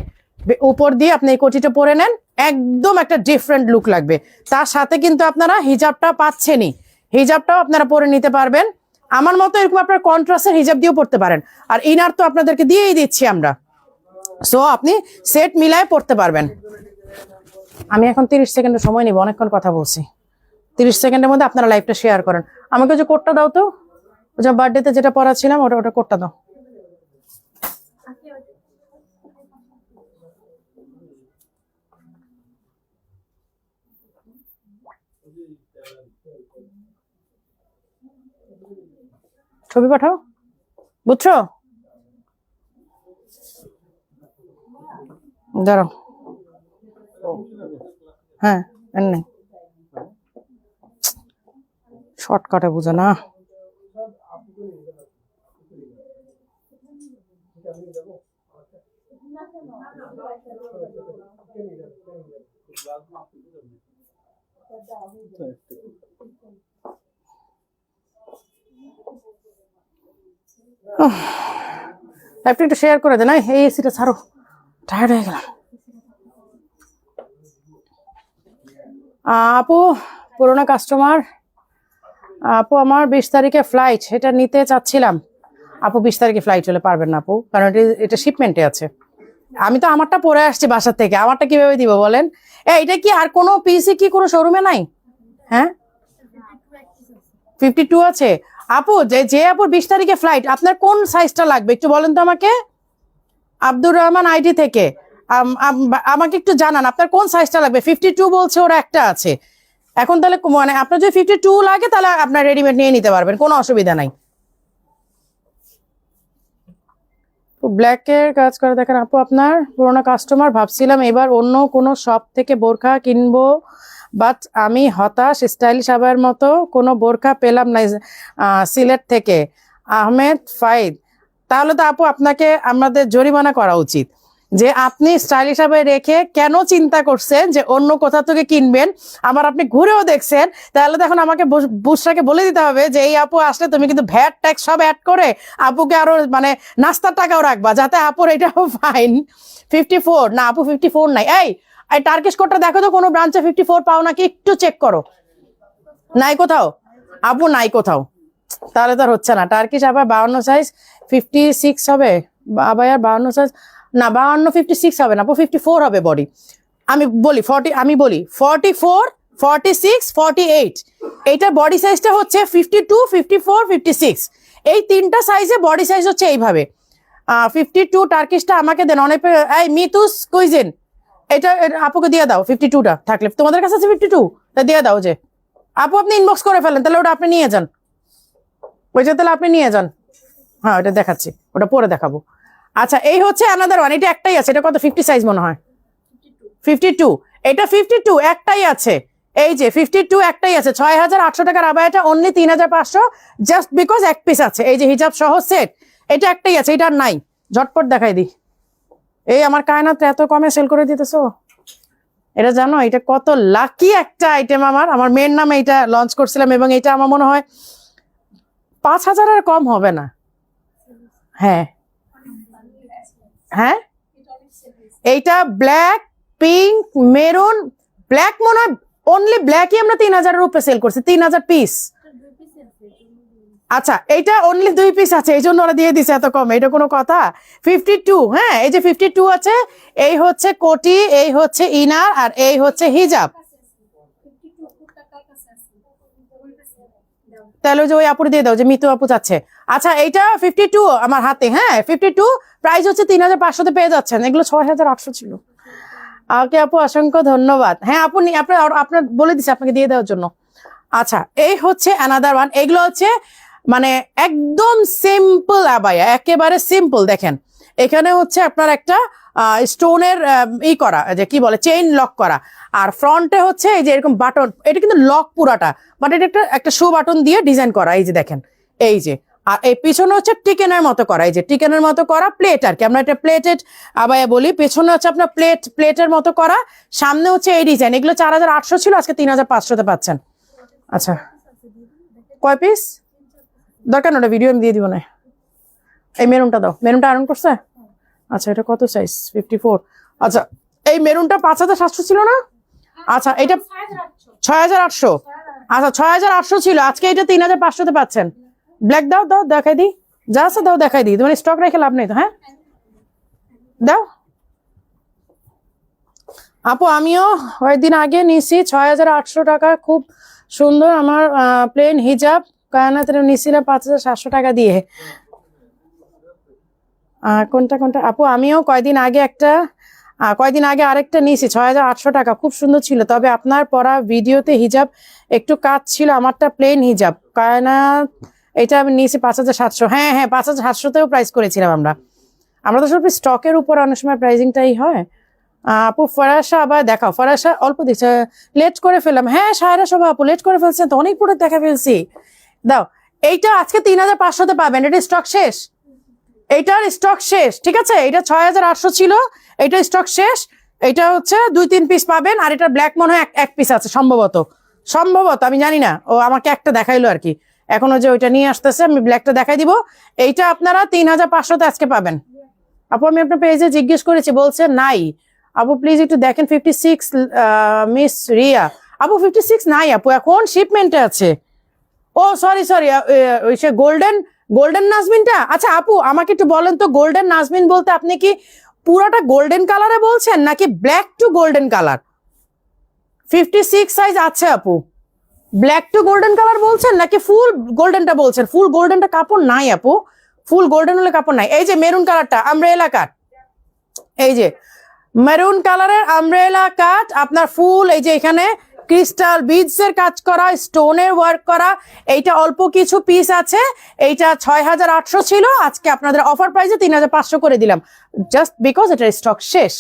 উপর দিয়ে আপনি এই কোটিটা পরে নেন, একদম একটা ডিফারেন্ট লুক লাগবে। তার সাথে কিন্তু আপনারা হিজাবটা পাচ্ছেনই, হিজাবটাও আপনারা পরে নিতে পারবেন। আমার মতো এরকম আপনার কন্ট্রাস্টের হিজাব দিয়েও পড়তে পারেন, আর ইনার তো আপনাদেরকে দিয়েই দিচ্ছি আমরা, সো আপনি সেট মিলায় পড়তে পারবেন। আমি এখন 30 সেকেন্ডের সময় নিব, অনেকক্ষণ কথা বলছি। 30 সেকেন্ডের মধ্যে আপনারা লাইভটা শেয়ার করেন। আমাকে যে কোডটা দাও তো, ওই বার্থডেতে যেটা পড়াছিলাম ওটা কোডটা দাও। ছবি পাঠাও, বুঝছো? দাঁড়াও, হ্যাঁ এমনি শর্টকাটে বুঝো না। একটু শেয়ার করে দেন, এই এসিটা ছাড়ো, টায়ার্ড হয়ে গেলাম। আপু পুরোনো কাস্টমার, আপু আমার 20 তারিখে ফ্লাইট, এটা নিতে চাচ্ছিলাম। আপু 20 তারিখে ফ্লাইট হলে পারবেন না আপু, কারণ এটা শিপমেন্টে আছে। আমি তো আমারটা পরে আসছি বাসার থেকে, আমারটা কিভাবে দিব বলেন? এটা কি আর কোনো পিসি কি কোনো শোরুমে নাই? হ্যাঁ 52 আছে। আপু যে আপুর 20 তারিখে ফ্লাইট, আপনার কোন সাইজটা লাগবে একটু বলেন তো আমাকে। আব্দুর রহমান আইডি থেকে আমাকে একটু জানান আপনার কোন সাইজটা লাগবে। 52 বলছে ওরা একটা আছে এখন, তাহলে মানে আপনার যদি 52 লাগে তাহলে আপনার রেডিমেড নিয়ে নিতে পারবেন, কোনো অসুবিধা নাই। ব্ল্যাকের কাজ করে দেখেন আপু, আপনার পুরোনো কাস্টমার, ভাবছিলাম এবার অন্য কোনো শপ থেকে বোরখা কিনবো, বাট আমি হতাশ, স্টাইলিশ আবায়ের মতো কোনো বোরখা পেলাম না সিলেট থেকে। আহমেদ ফাইদ, তাহলে তো আপু আপনাকে আমাদের জরিমানা করা উচিত, যে আপনি স্টাইলিশ আবায় রেখে কেন চিন্তা করছেন যে অন্য কোথা থেকে কিনবেন। আবার আপনি ঘুরেও দেখছেন, তাহলে তো এখন আমাকে বুসরাকে বলে দিতে হবে যে এই আপু আসলে তুমি কিন্তু ভ্যাট ট্যাক্স সব অ্যাড করে আপুকে আরো মানে নাস্তার টাকাও রাখবা, যাতে আপুর এটাও ফাইন। 54 না আপু, 54 নাই। এই টার্কিশ কোডটা দেখো তো, কোনো ব্রাঞ্চে 54 পাও নাকি, একটু চেক করো। নাই কোথাও আপু, নাই কোথাও, তাহলে তো আর হচ্ছে না। টার্কিশ আবার 52 সাইজ 56 হবে, আবার 52 সাইজ না, 52 56 হবে না আপু, 54 হবে বডি। আমি বলি 44 46 48, এইটা বডি সাইজটা হচ্ছে 52 54 56, এই তিনটা সাইজে বডি সাইজ হচ্ছে এইভাবে। 52 টার্কিশটা আমাকে দেন অনেক। এই মিতুস কুইজিন, এটা আপুকে দিয়ে দাও 52টা থাকলে, তোমাদের কাছে আছে 52, তা দিয়ে দাও। যে আপু আপনি ইনবক্স করে ফেলেন, তাহলে ওটা আপনি নিয়ে যান, ওইটা তাহলে আপনি নিয়ে যান। হ্যাঁ ওটা দেখাচ্ছি, ওটা পরে দেখাবো। আচ্ছা এই হচ্ছে অ্যানাদার ওয়ান, এটা একটাই আছে, এটা কত 50 সাইজ মনে হয়, 52, এটা 52 একটাই আছে। এই যে 52 একটাই আছে, 6800 টাকার আবায়াটা অনলি 3500, জাস্ট বিকজ এক পিস আছে। এই যে হিজাব সহ সেট, এটা একটাই আছে, এটা নাই। ঝটপট দেখাই দিই। এই আমার কায়নাত এত কমে সেল করে দিতেছো, এটা জানো এটা কত লাকি একটা আইটেম। আমার মেয়ের নামে এটা লঞ্চ করছিলাম এবং এটা আমার মনে হয় 5,000 কম হবে না। হ্যাঁ হ্যাঁ, এইটা ব্ল্যাক, পিঙ্ক, মেরুন, ব্ল্যাক মনে হয় অনলি ব্ল্যাকই আমরা 3,000 উপরে সেল করছি, 3,000 পিস। আচ্ছা এইটা অনলি 2 পিস আছে, এই জন্য ওরা দিয়ে দিছে এত কম, এটা কোনো কথা? 52, হ্যাঁ এই যে 52 আছে, এই হচ্ছে কোটি, এই হচ্ছে ইনার, আর এই হচ্ছে হিজাব। তাহলে যে ওই আপুর দিয়ে দাও, যে মিতু আপু চাচ্ছে। আচ্ছা এইটা 52 আমার হাতে, হ্যাঁ 52, প্রাইস হচ্ছে 3,500 পেয়ে যাচ্ছেন। এগুলো 6,800 ছিল। ওকে আপু, অসংখ্য ধন্যবাদ। হ্যাঁ আপু আপনার বলে দিছি আপনাকে দিয়ে দেওয়ার জন্য। আচ্ছা এই হচ্ছে অ্যানাদার ওয়ান। এগুলো হচ্ছে মানে একদম সিম্পল আবায়া, একেবারে সিম্পল। দেখেন এখানে হচ্ছে আপনার একটা স্টোনের ই করা, যে কি বলে চেইন লক করা, আর ফ্রন্টে হচ্ছে এই যে এরকম বাটন, এটা কিন্তু লক পুরাটা, বাট এটা একটা শো বাটন দিয়ে ডিজাইন করা, এই যে দেখেন এই যে। আর এই পিছনে হচ্ছে টিকেনের মতো করা, এই যে টিকেনের মতো করা প্লেট আর কি, আমরা এটা প্লেটেড আবায়া বলি। পেছনে হচ্ছে আপনার প্লেটের মতো করা, সামনে হচ্ছে এই ডিজাইন। এগুলো 4,800 ছিল, আজকে 3,500 পাচ্ছেন। আচ্ছা কয় পিস দরকার? ওটা ভিডিও আমি দিয়ে দিব না। এই মেরুনটা দাও, মেরুনটা আয়রন করছে? আচ্ছা এটা কত সাইজ? 54। আচ্ছা এই মেরুনটা 5,700 ছিল না? আচ্ছা এটা 6,800। আচ্ছা 6,800 ছিল, আজকে এটা 3,500 পাচ্ছেন। ব্ল্যাক দাও, দাও দেখাই দিই, যা আছে দাও দেখাই দিই, তোমার স্টক রেখে লাভ নেই তো। হ্যাঁ দাও আপু, আমিও কয়েকদিন আগে নিছি 6,800 টাকা, খুব সুন্দর আমার প্লেন হিজাব কায়নাতের নিছিলাম 5,700 টাকা দিয়ে। কোনটা কোনটা আপু? আমিও কয়দিন আগে আরেকটা নিয়েছি 6,800 টাকা, খুব সুন্দর ছিল। তবে আপনার পরা ভিডিওতে হিজাব একটু কাজ ছিল, আমারটা প্লেন হিজাব কায়নাত, এটা আমি নিয়েছি 5,700। হ্যাঁ হ্যাঁ 5,700তেও প্রাইস করেছিলাম আমরা তো সব স্টকের উপর অনেক সময় প্রাইসিংটাই হয়। আপু ফরাসা আবার দেখাও, ফরাসা অল্প দিচ্ছে, লেট করে ফেললাম। হ্যাঁ সায়রা সবাই আপু লেট করে ফেলছেন তো, অনেক প্রোডাক্ট দেখা ফেলছি। দাও এইটা আজকে 3,500তে পাবেন, এটা স্টক শেষ, এইটার স্টক শেষ, ঠিক আছে? এটা 6,800 ছিল, এটা স্টক শেষ। এটা হচ্ছে 2-3 পিস পাবেন, আর এটা ব্ল্যাক মনে হয় এক পিস আছে সম্ভবত, আমি জানি না, ও আমাকে একটা দেখাইলো আর কি। এখনো যে ওইটা নিয়ে আসতেছে, আমি ব্ল্যাকটা দেখাই দিব। এইটা আপনারা 3,500তে আজকে পাবেন। আপু আমি আপনার পেজে জিজ্ঞেস করেছি, বলছে নাই। আপু প্লিজ একটু দেখেন 56 মিস রিয়া। আপু 56 নাই আপু, এখন শিপমেন্টে আছে। ও সরি ওই সে গোল্ডেন নাজমিনটা। আচ্ছা আপু আমাকে একটু বলেন তো, গোল্ডেন নাজমিন বলতে আপনি কি পুরোটা গোল্ডেন কালারে বলছেন নাকি black to golden colour? 56 size আছে আপু, ব্ল্যাক টু গোল্ডেন কালার বলছেন নাকি ফুল গোল্ডেনটা বলছেন? ফুল গোল্ডেনটা কাপড় নাই আপু, ফুল গোল্ডেন হলে কাপড় নাই। এই যে মেরুন কালারটা আমব্রেলা কাট, এই যে মেরুন কালারের আমব্রেলা কাট আপনার ফুল, এই যে এখানে ক্রিস্টাল বিডস এর কাজ করা, স্টোনের ওয়ার্ক করা। এইটা অল্প কিছু পিস আছে, এইটা 6,800 ছিল, আজকে আপনাদের অফার প্রাইসে 3,500 করে দিলাম, জাস্ট বিকজ এটার স্টক শেষ।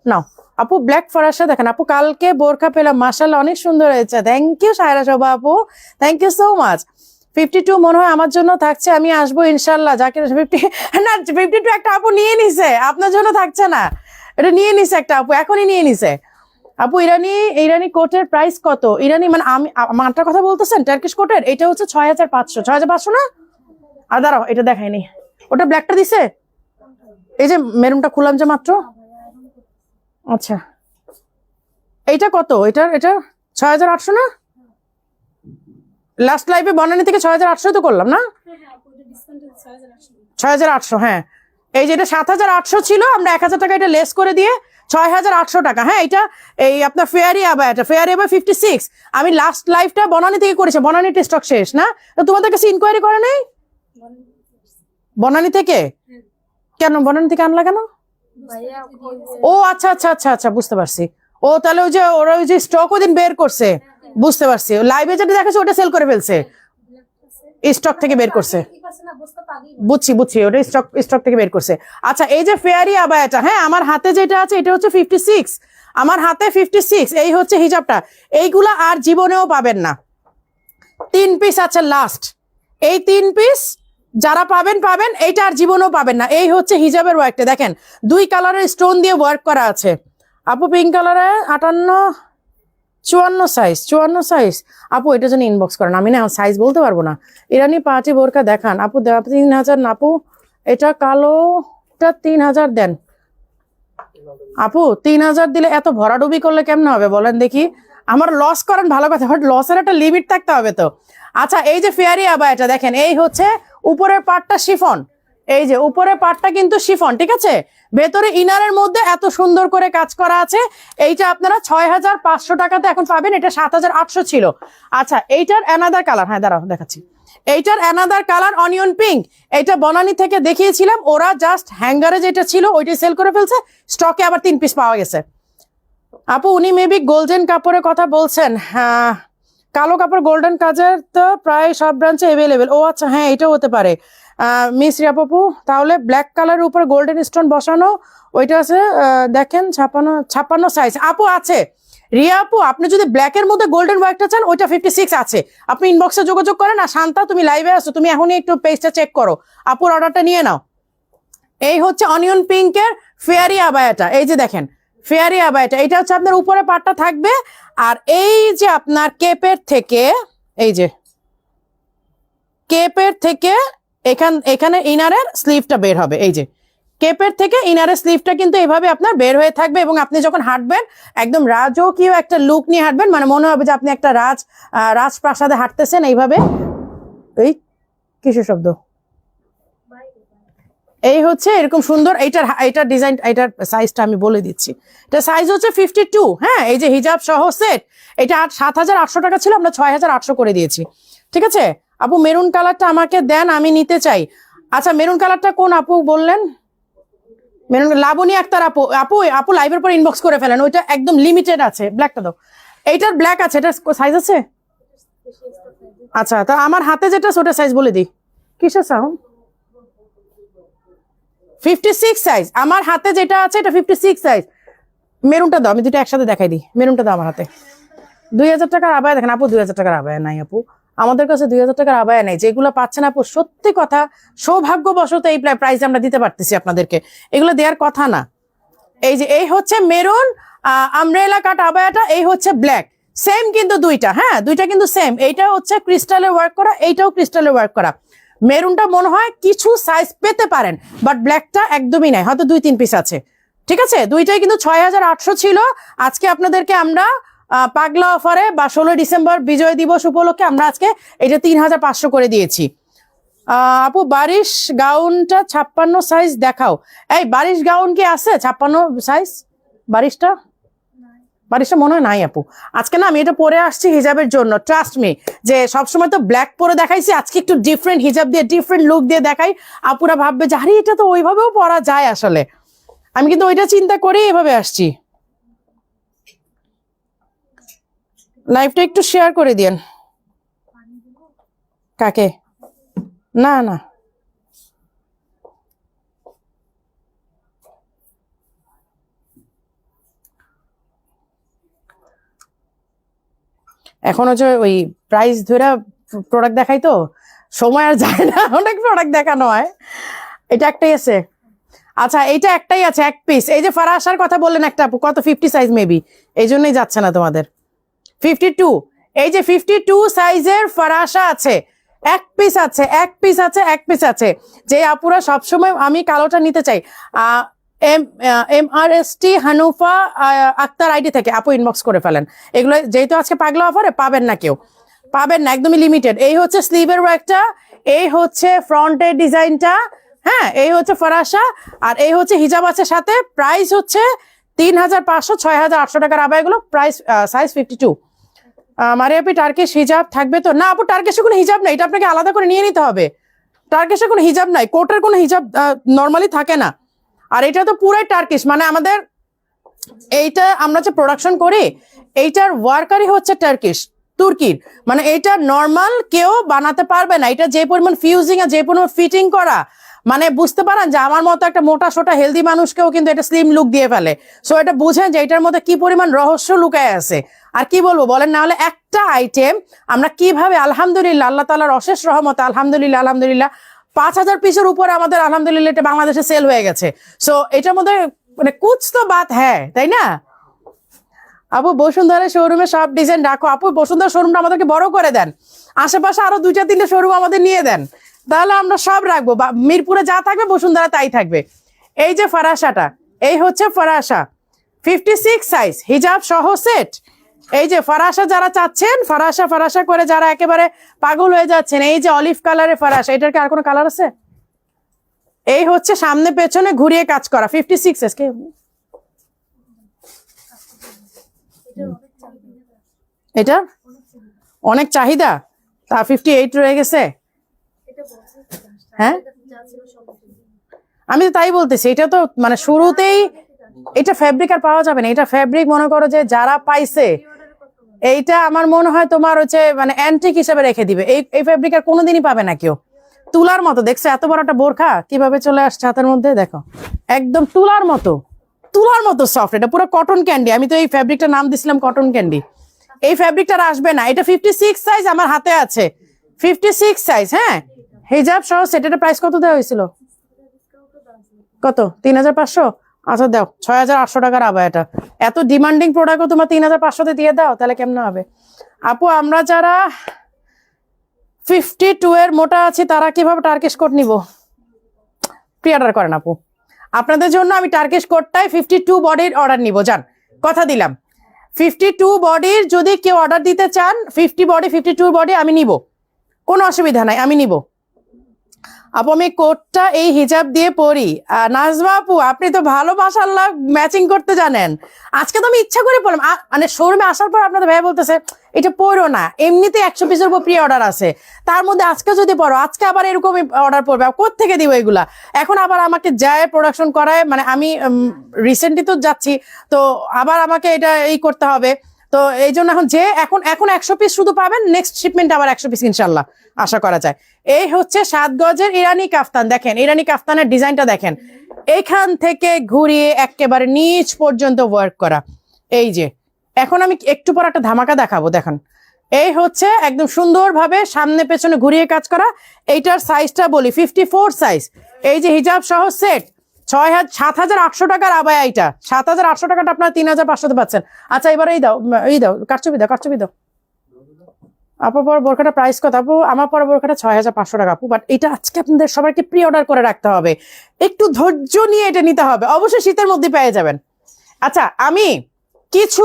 নাও আপু ব্ল্যাক ফরাসা দেখেন আপু, কালকে বোরখা পেলাম মাশাআল্লাহ, অনেক সুন্দর হয়েছে। থ্যাংক ইউ সায়রা শোভা আপু, থ্যাংক ইউ সো মাচ। 52 মনে হয় আমার জন্য থাকছে, আমি আসবো ইনশাল্লাহ। যাকে 50 না 52 একটা আপু নিয়ে নিছে, আপনার জন্য থাকছে না, এটা নিয়ে নিছে একটা আপু, এখনই নিয়ে নিছে আপু। ইরানি কোটের প্রাইস কত? ইরানি মানে আমি আমারটার কথা বলতেছেন, টার্কিশ কোটের, এটা হচ্ছে 6,500। 6,500 না? আর দাঁড়াও এটা দেখাইনি, ওটা ব্ল্যাকটা দিছে, এই যে মেরুনটা খুললাম যে মাত্র। আচ্ছা এইটা কত? এটা 6,800 না? লাস্ট লাইভে বনানী থেকে 6,800 তো করলাম না? 6,800 হ্যাঁ। এই যে এটা 7,800 ছিল, আমরা 1,000 টাকা এটা লেস করে দিয়ে 6,800 টাকা। হ্যাঁ এটা এই আপনার ফেয়ারি আবার 56। আমি লাস্ট লাইভটা বনানী থেকে করেছি, বনানীতে স্টক শেষ না? তো তোমাদের কাছে ইনকোয়ারি করে নাই? বনানী থেকে কেন? বনানী থেকে আনলা কেন? ও আচ্ছা আচ্ছা আচ্ছা আচ্ছা বুঝতে পারছি। ও তাহলে ওই যে ওরা ওই যে স্টক ওদিন বের করছে, বুঝতে পারছি। লাইভে যেটা দেখাচ্ছে ওটা সেল করে ফেলছে, স্টক থেকে বের করছে। বুঝছি ওটা স্টক থেকে বের করছে। আচ্ছা এই যে ফেয়ারি আবায়াটা, হ্যাঁ আমার হাতে যেটা আছে এটা হচ্ছে 56, আমার হাতে 56। এই হচ্ছে হিজাবটা, এইগুলা আর জীবনেও পাবেন না। 3 পিস আছে লাস্ট, এই 3 পিস যারা পাবেন পাবেন, এইটা আর জীবনেও পাবেন না। এই হচ্ছে হিজাবের ওয়ার্কটা, দেখেন 2 কালারের স্টোন দিয়ে ওয়ার্ক করা আছে। আপু পিঙ্ক কালারে 58, 54 সাইজ। আপু এটা যেন ইনবক্স করেন, আমি না সাইজ বলতে পারবো না। ইরানি পার্টি বোরকা দেখান আপু, 3000 না আপু, এটা কালোটা 3000 দেন আপু। 3000 দিলে এত ভরাডুবি করলে কেমন হবে বলেন দেখি? আমার লস করেন ভালো কথা, বাট লসের একটা লিমিট থাকতে হবে তো। আচ্ছা এই যে ফেয়ারি আবায়াটা দেখেন, এই হচ্ছে উপরের পার্টটা শিফন, এই যে উপরের পার্টটা কিন্তু শিফন, ঠিক আছে? ভেতরে ইনারের মধ্যে এত সুন্দর করে কাজ করা আছে। এইটা আপনারা 6500 টাকাতে এখন পাবেন, এটা 7800 ছিল। আচ্ছা এইটার অ্যানাদার কালার, হ্যাঁ দাঁড়াও দেখাচ্ছি। এইটার অ্যানাদার কালার অনিয়ন পিঙ্ক। এইটা বনানি থেকে দেখিয়েছিলাম, ওরা জাস্ট হ্যাঙ্গারে যেটা ছিল ওইটাই সেল করে ফেলছে, স্টকে আবার 3 পিস পাওয়া গেছে। আপু উনি মেবি গোল্ডেন কাপড়ের কথা বলছেন। হ্যাঁ কালো কাপড় গোল্ডেন কাজের তো প্রায় সব ব্রাঞ্চে অ্যাভেলেবেল। ও আচ্ছা হ্যাঁ এটাও হতে পারে। মিস রিয়াপু তাহলে ব্ল্যাক কালারের উপর গোল্ডেন স্টোন বসানো ওইটা আছে, দেখেন 56 সাইজ আপু আছে। রিয়া আপু আপনি যদি ব্ল্যাকের মধ্যে গোল্ডেন ওয়ার্কটা চান ওইটা 56 আছে, আপনি ইনবক্সে যোগাযোগ করেন। আর শান্তা তুমি লাইভে আসো, তুমি এখনই একটু পেজটা চেক করো, আপুর অর্ডারটা নিয়ে নাও। এই হচ্ছে অনিয়ন পিঙ্কের ফেয়ারি আবায়াটা, এই যে দেখেন ফেয়ারি আবায়াটা, এটা হচ্ছে আপনার উপরে পাটটা থাকবে। আর এই যে আপনার কেপের থেকে, এই যে কেপের থেকে এখানে ইনারের স্লিভটা বের হবে, এই যে কেপের থেকে ইনারের স্লিভটা কিন্তু এইভাবে আপনার বের হয়ে থাকবে। এবং আপনি যখন হাঁটবেন একদম রাজকীয় একটা লুক নিয়ে হাঁটবেন, মানে মনে হবে যে আপনি একটা রাজপ্রাসাদে হাঁটতেছেন এইভাবে। এই কিসের শব্দ? এই হচ্ছে এরকম সুন্দর। এইটার ডিজাইন, এইটার সাইজটা আমি বলে দিচ্ছি। এটা সাইজ হচ্ছে 52। হ্যাঁ এই যে হিজাব সহ সেট, এটা 7800 টাকা ছিল, আমরা 6800 করে দিয়েছি, ঠিক আছে? আপু মেরুন কালারটা আমাকে দেন, আমি নিতে চাই। আচ্ছা মেরুন কালারটা কোন আপু বললেন? মেরুন লাবণী আক্তার আপু, আপু আপু লাইভের পর ইনবক্স করে ফেলেন, ওইটা একদম লিমিটেড আছে। ব্ল্যাকটা দাও, এইটার ব্ল্যাক আছে, এটা সাইজ আছে? আচ্ছা তা আমার হাতে যেটা ওটা সাইজ বলে দিই। কিসের সাউন্ড? 56 সাইজ আমার হাতে যেটা আছে, এটা 56 সাইজ। মেরুনটা দাও, আমি দুটো একসাথে দেখাই দিই। মেরুনটা দাও আমার হাতে। 2000 টাকার আবায়া দেখেন আপু, 2000 টাকার আবায়া নাই আপু, আমাদের কাছে 2000 টাকার আবায়া নেই। যেগুলো পাচ্ছেন আপু সত্যি কথা সৌভাগ্যবশত এই প্রাইস আমরা দিতে পারতেছি আপনাদেরকে, এগুলো দেওয়ার কথা না। এই যে এই হচ্ছে মেরুন আমব্রেলা কাট আবায়াটা, এই হচ্ছে ব্ল্যাক, সেম কিন্তু দুইটা, হ্যাঁ দুইটা কিন্তু সেম। এইটা হচ্ছে ক্রিস্টালের ওয়ার্ক করা, এইটাও ক্রিস্টালের ওয়ার্ক করা। মেরুনটা মনে হয় কিছু সাইজ পেতে পারেন, বাট ব্ল্যাকটা একদমই নাই, হয়তো 2-3 পিস আছে, ঠিক আছে? দুইটাই কিন্তু 6800 ছিল। আজকে আপনাদেরকে আমরা পাগলা অফারে বা 16 ডিসেম্বর বিজয় দিবস উপলক্ষে আমরা আজকে এটা 3500 করে দিয়েছি। আপু বারিশ গাউনটা 56 সাইজ দেখাও। এই বারিশ গাউন কি আছে 56 সাইজ? বারিশটা মনে হয় নাই আপু। আজকে না আমি এটা পরে আসছি হিজাবের জন্য, ট্রাস্ট মি, যে সবসময় তো ব্ল্যাক পরে দেখাইছি, আজকে একটু ডিফারেন্ট হিজাব দিয়ে ডিফারেন্ট লুক দিয়ে দেখাই। আপুরা ভাববে যে আরে এটা তো ওইভাবেও পরা যায়, আসলে আমি কিন্তু ওইটা চিন্তা করে এভাবে আসছি। লাইভটা একটু শেয়ার করে দিন। কাকে? না না এখন হচ্ছে ওই প্রাইস ধরে প্রোডাক্ট দেখাই তো সময় আর যায় না, অনেক প্রোডাক্ট দেখানো হয়। এটা একটাই আছে। আচ্ছা এইটা একটাই আছে, এক পিস। এই যে ফারাশার কথা বললেন একটা আপু, কত 50 সাইজ মেবি, এই জন্যই যাচ্ছে না তোমাদের। 52, এই যে 52 সাইজের ফারাশা আছে, এক পিস আছে, এক পিস আছে, এক পিস আছে। যে আপুরা সবসময় আমি কালোটা নিতে চাই, MRST হানুফা আক্তার আইডি থেকে আপু ইনবক্স করে ফেলেন। এগুলো যেহেতু আজকে পাগলা অফারে পাবেন না, কেউ পাবেন না, একদমই লিমিটেড। এই হচ্ছে স্লিভের ওয়ার্কটা, এই হচ্ছে ফ্রন্টের ডিজাইনটা, হ্যাঁ এই হচ্ছে ফরাসা, আর এই হচ্ছে হিজাব আছে সাথে। প্রাইস হচ্ছে 3500, 6800 টাকার আবায়াগুলো, প্রাইস সাইজ 52। মারিয়াপি টার্কিশ হিজাব থাকবে তো? না আপু টার্কিশে কোনো হিজাব নাই, এটা আপনাকে আলাদা করে নিয়ে নিতে হবে। টার্কিশে কোনো হিজাব নাই, কোটের কোনো হিজাব নর্মালি থাকে না। আর এটা তো পুরাই টার্কিশ, মানে আমাদের এইটা আমরা যে প্রোডাকশন করি এইটার ওয়ার্কারই হচ্ছে টার্কিশ, তুর্কির। মানে এটা নর্মাল কেউ বানাতে পারবে না, এটা যে পরিমাণ ফিউজিং আর যে পরিমাণ ফিটিং করা, মানে বুঝতে পারেন যে আমার মতো একটা মোটা সোটা হেলদি মানুষকেও কিন্তু এটা স্লিম লুক দিয়ে ফেলে। সো এটা বুঝেন যে এটার মধ্যে কি পরিমাণ রহস্য লুকায় আছে। আর কি বলবো বলেন, না হলে একটা আইটেম আমরা কিভাবে আলহামদুলিল্লাহ, আল্লাহ তাআলার অশেষ রহমতে আলহামদুলিল্লাহ 5,000 পিসের উপরে আমাদের আলহামদুলিল্লাহ এটা বাংলাদেশে সেল হয়ে গেছে। সো এটার মধ্যে মানে কুছ তো বাত হ্যাঁ, তাই না? আপু বসুন্ধরা শোরুমে সব ডিজাইন রাখো। আপু বসুন্ধরা শোরুমটা আমাদেরকে বড় করে দেন, আশেপাশে আরো 2-3টে শোরুম আমাদের নিয়ে দেন, তাহলে আমরা সব রাখবো। মিরপুরে যা থাকবে বসুন্ধরা তাই থাকবে। এই যে ফরাসাটা, এই হচ্ছে ফরাসা 56 সাইজ হিজাব সহ সেট। এই যে ফরাসা যারা চাচ্ছেন, ফরাসা করে যারা একেবারে পাগল হয়ে যাচ্ছেন, এই যে অলিভ কালারের ফরাসা, এটার কি আর কোনো কালার আছে? এই হচ্ছে সামনে পেছনে ঘুরিয়ে কাজ করা 56 সাইজ। এটা অনেক চাহিদা, তা 58 রয়ে গেছে। হ্যাঁ আমি তো তাই বলতেছি, এটা তো মানে শুরুতেই এটা ফ্যাব্রিক আর পাওয়া যাবে না। এটা ফ্যাব্রিক মনে করো যে যারা পাইছে এইটা আমার মনে হয় তোমার হচ্ছে মানে অ্যান্টিক হিসেবে রেখে দিবে। এই ফ্যাব্রিক আর কোনোদিনই পাবে না কেউ। তুলার মতো, দেখছো এত বড় একটা বোরখা কিভাবে চলে আসছে হাতের মধ্যে, দেখো একদম তুলার মতো সফট। এটা পুরো কটন ক্যান্ডি। আমি তো এই ফ্যাব্রিকটার নাম দিছিলাম কটন ক্যান্ডি। এই ফ্যাব্রিকটা আসবে না। এটা 56 সাইজ আমার হাতে আছে, 56 সাইজ। হ্যাঁ হিজাব সহ সেটের প্রাইস কত দেওয়া হয়েছিল? কত? 3,500। আচ্ছা দাও 6,800 টাকার আবায়াটা। এত ডিমান্ডিং প্রোডাক্টও তোমার 3,500-তে দিয়ে দাও, তাহলে কেমন হবে? আপু আমরা যারা 52 এর মোটা আছি তারা কিভাবে টার্কিশ কোট নিব? প্রি অর্ডার করেন আপু, আপনাদের জন্য আমি টার্কিশ কোটটাই 52 বডির অর্ডার নিব। যান কথা দিলাম, 52 বডির যদি কেউ অর্ডার দিতে চান, 52 বডি আমি নিব, কোনো অসুবিধা নাই, আমি নিব। আপু আমি কোটটা এই হিজাব দিয়ে পরি। নাজমা আপু আপনি তো ভালো মাশাআল্লাহ ম্যাচিং করতে জানেন। আজকে তো আমি ইচ্ছা করে পড়লাম, মানে শোরুমে আসার পর আপনাদের ভাই বলতেছে এটা পড়ো না, এমনিতে 100 পিসের উপর প্রি অর্ডার আছে, তার মধ্যে আজকে যদি পড়ো আজকে আবার এরকম অর্ডার পড়বে, কোত্থেকে দিব এগুলা? এখন আবার আমাকে যায় প্রোডাকশন করায়, মানে আমি রিসেন্টলি তো যাচ্ছি, তো আবার আমাকে এটা এই করতে হবে। তো এই জন্য এখন 100 পিস শুধু পাবেন, নেক্সট শিপমেন্ট আবার 100 পিস ইনশাল্লাহ আশা করা যায়। এই হচ্ছে 7 গজের ইরানি কাফতান। দেখেন ইরানি কাফতানের ডিজাইনটা দেখেন, এইখান থেকে ঘুরিয়ে একেবারে নিচ পর্যন্ত ওয়ার্ক করা। এই যে এখন আমি একটু পর একটা ধামাকা দেখাবো, দেখেন এই হচ্ছে একদম সুন্দরভাবে সামনে পেছনে ঘুরিয়ে কাজ করা। এইটার সাইজটা বলি 54 সাইজ। এই যে হিজাব সহ সেট 7,800 টাকার আবায়া। এইটা 7,800 টাকাটা আপনারা 3,500-তে পাচ্ছেন। আচ্ছা এবার এই দাও কারচুপি দাও। আপু পর বোরখাটা প্রাইস কত? আপু আমার পর বোরখাটা 6,500 টাকা আপু। বাট এটা আজকে আপনাদের সবাইকে প্রি অর্ডার করে রাখতে হবে, একটু ধৈর্য নিয়ে এটা নিতে হবে, অবশ্যই শীতের মধ্যে পেয়ে যাবেন। আচ্ছা আমি কিছু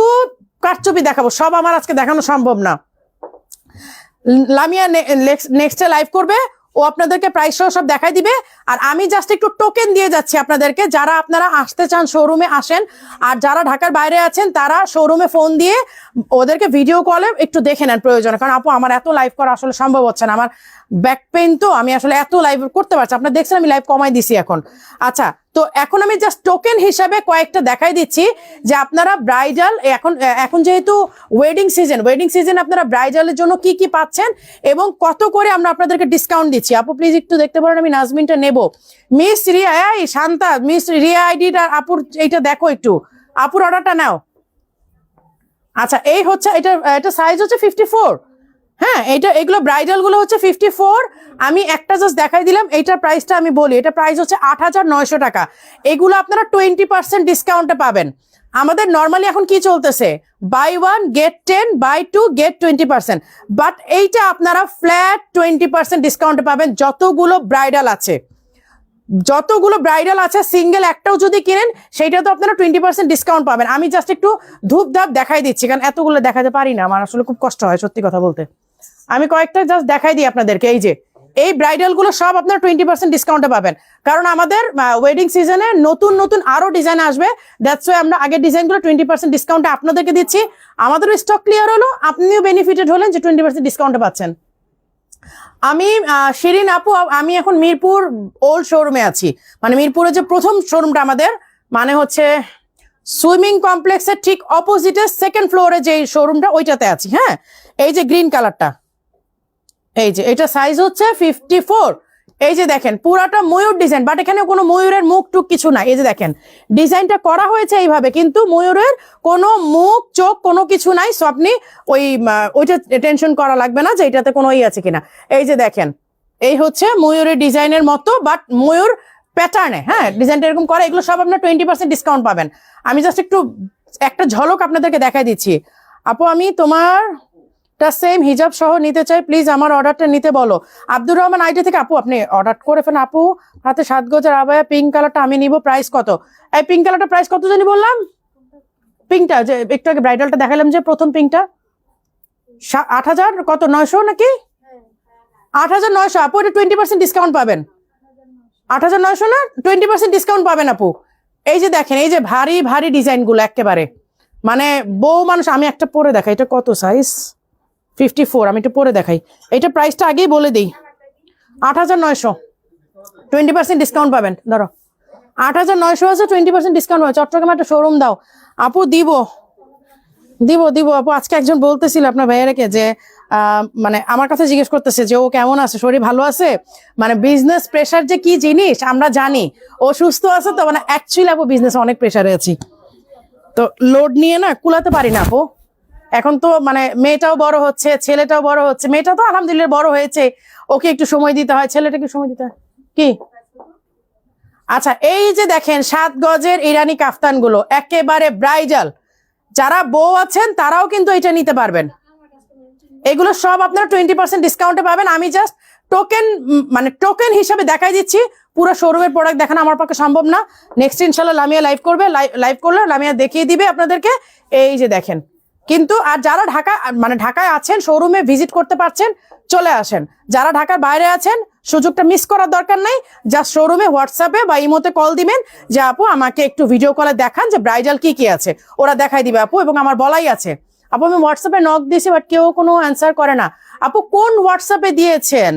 কারচুপি দেখাবো, সব আমার আজকে দেখানো সম্ভব না। লামিয়া নেক্সটে লাইভ করবে, ও আপনাদেরকে প্রাইস সহ সব দেখাই দিবে। আর আমি জাস্ট একটু টোকেন দিয়ে যাচ্ছি আপনাদেরকে, যারা আপনারা আসতে চান শোরুমে আসেন, আর যারা ঢাকার বাইরে আছেন তারা শোরুমে ফোন দিয়ে ওদেরকে ভিডিও কলে একটু দেখে নেন প্রয়োজনে। কারণ আপু আমার এত লাইভ করা আসলে সম্ভব হচ্ছে না, আমার ব্যাক পেইন, তো আমি আসলে এত লাইভ করতে পারছি। আপনারা দেখছেন আমি লাইভ কমাই দিছি এখন। আচ্ছা তো এখন আমি জাস্ট টোকেন হিসাবে কয়েকটা দেখাই দিচ্ছি যে আপনারা ব্রাইডাল এখন যেহেতু ওয়েডিং সিজন আপনারা ব্রাইডালের জন্য কি কি পাচ্ছেন এবং কত করে আমরা আপনাদেরকে ডিসকাউন্ট দিচ্ছি। আপু প্লিজ একটু দেখতে পারেন, আমি নাজমিনটা নেব। মিস রিয়া, এই শান্তা, মিস রিয়া আইডিটা আপুর এইটা দেখো একটু, আপুর অর্ডারটা নাও। আচ্ছা এই হচ্ছে এটা সাইজ হচ্ছে 54। হ্যাঁ এগুলো ব্রাইডাল গুলো হচ্ছে 54। আমি একটা জাস্ট দেখাই দিলাম। এইটার প্রাইসটা আমি বলি, এটা প্রাইস হচ্ছে 8,900 টাকা। এগুলো আপনারা 20% ডিসকাউন্টে পাবেন। আমাদের নর্মালি এখন কি চলতেছে, buy 1 get 10, buy 2 get 20%, but এইটা আপনারা ফ্ল্যাট 20% ডিসকাউন্টে পাবেন। যতগুলো ব্রাইডাল আছে সিঙ্গেল একটাও যদি কিনেন সেইটা তো আপনারা 20% ডিসকাউন্ট পাবেন। আমি জাস্ট একটু ধূপ ধাপ দেখাই দিচ্ছি, কারণ এতগুলো দেখাতে পারি না, আমার আসলে খুব কষ্ট হয় সত্যি কথা বলতে। আমি কয়েকটা জাস্ট দেখাই দিই আপনাদেরকে। এই যে এই ব্রাইডাল গুলো সব আপনারা 20% ডিসকাউন্টে পাবেন, কারণ আমাদের ওয়েডিং সিজনে নতুন নতুন আরো ডিজাইন আসবে। দ্যাটস ওয়াই আমরা আগের ডিজাইনগুলো 20% ডিসকাউন্টে আপনাদেরকে দিচ্ছি। আমাদেরও স্টক ক্লিয়ার হলো, আপনিও বেনিফিটেড হলেন যে 20% ডিসকাউন্টে পাচ্ছেন। আমি শিরিন আপু, আমি এখন মিরপুর ওল্ড শোরুমে আছি, মানে মিরপুরে যে প্রথম শোরুমটা আমাদের, মানে হচ্ছে সুইমিং কমপ্লেক্সের ঠিক অপোজিটে সেকেন্ড ফ্লোরে যে শোরুমটা ওইটাতে আছি। হ্যাঁ এই যে গ্রিন কালারটা, এই যে এটা সাইজ হচ্ছে 54। এই যে দেখেন পুরাটা ময়ূর ডিজাইন, বাট এখানে কোনো ময়ূরের মুখ টুক কিছু নাই। এই যে দেখেন ডিজাইনটা করা হয়েছে এইভাবে, কিন্তু ময়ূরের কোনো মুখ চোখ কোনো কিছু নাই। সো আপনি ওইটা টেনশন করা লাগবে না যে এটাতে কোনো আছে কিনা। এই যে দেখেন এই হচ্ছে ময়ূরের ডিজাইনের মতো, বাট ময়ূর প্যাটার্নে, হ্যাঁ ডিজাইনটা এরকম করে। এগুলো সব আপনার 20% ডিসকাউন্ট পাবেন। আমি জাস্ট একটু একটা ঝলক আপনাদেরকে দেখাই দিচ্ছি। আপু আমি তোমারটা সেম হিজাব সহ নিতে চাই, প্লিজ আমার অর্ডারটা নিতে বলো। আব্দুর রহমান আইডি থেকে আপু আপনি অর্ডার করে ফেলেন। আপু হাতে 7 গজের আবায়া পিঙ্ক কালারটা আমি নিব, প্রাইস কত? এই পিঙ্ক কালারটা প্রাইস কত জানি বললাম? পিঙ্কটা যে একটু আগে ব্রাইডালটা দেখালাম যে প্রথম পিঙ্কটা 8,000 কত 900 নাকি 8,900। আপু এটা 20% ডিসকাউন্ট পাবেন। 8,900 না, 20% ডিসকাউন্ট পাবেন আপু। এই যে দেখেন এই যে ভারী ভারী ডিজাইন গুলো একেবারে মানে বউ মানুষ। আমি একটা পরে দেখাই, এটা কত সাইজ? 54। আমি একটু পরে দেখাই, এটা প্রাইসটা আগেই বলে দিই। 8,900 20% ডিসকাউন্ট পাবেন। ধরো 8,900 আছে, 20% ডিসকাউন্ট পাবেন। চট্টগ্রামে একটা শোরুম দাও আপু। দিব দিব দিব আপু। আজকে একজন বলতেছিল আপনার ভাইয়াকে যে মানে আমার কাছে জিজ্ঞেস করতেছে যে ও কেমন আছে, শরীর ভালো আছে? মানে বিজনেস প্রেশার যে কি জিনিস আমরা জানি। ও সুস্থ আছে তো, মানে অ্যাকচুয়ালি আপু বিজনেস অনেক প্রেশারে আছি তো, লোড নিয়ে না কুলাতে পারি না আপু। এখন তো মানে মেয়েটাও বড় হচ্ছে, ছেলেটাও বড় হচ্ছে। মেয়েটা তো আলহামদুলিল্লাহ বড় হয়েছে, ওকে একটু সময় দিতে হয়, ছেলেটাকে সময় দিতে হয়। কি আচ্ছা, এই যে দেখেন 7 গজের ইরানি কাফতান গুলো একেবারে ব্রাইডাল। যারা বউ আছেন তারাও কিন্তু এটা নিতে পারবেন। এগুলো সব আপনারা 20% ডিসকাউন্টে পাবেন। আমি জাস্ট টোকেন মানে টোকেন হিসাবে দেখাই দিচ্ছি। পুরো শোরুমের প্রোডাক্ট দেখানো আমার পক্ষে সম্ভব না। নেক্সট ইনশাল্লাহ লামিয়া লাইভ করবে, লাইভ করলে লামিয়া দেখিয়ে দিবে আপনাদেরকে। এই যে দেখেন কিন্তু। আর যারা ঢাকা মানে ঢাকায় আছেন, শোরুমে ভিজিট করতে পারছেন, চলে আসেন। যারা ঢাকার বাইরে আছেন সুযোগটা মিস করার দরকার নাই, জাস্ট শোরুমে হোয়াটসঅ্যাপে বা ইমোতে কল দিবেন যে আপু আমাকে একটু ভিডিও কলে দেখান যে ব্রাইডাল কি কি আছে, ওরা দেখাই দিবে আপু। এবং আমার বলাই আছে আপু, আমি হোয়াটসঅ্যাপে নক দিয়েছি বাট কেউ কোনো অ্যান্সার করে না। আপু কোন হোয়াটসঅ্যাপে দিয়েছেন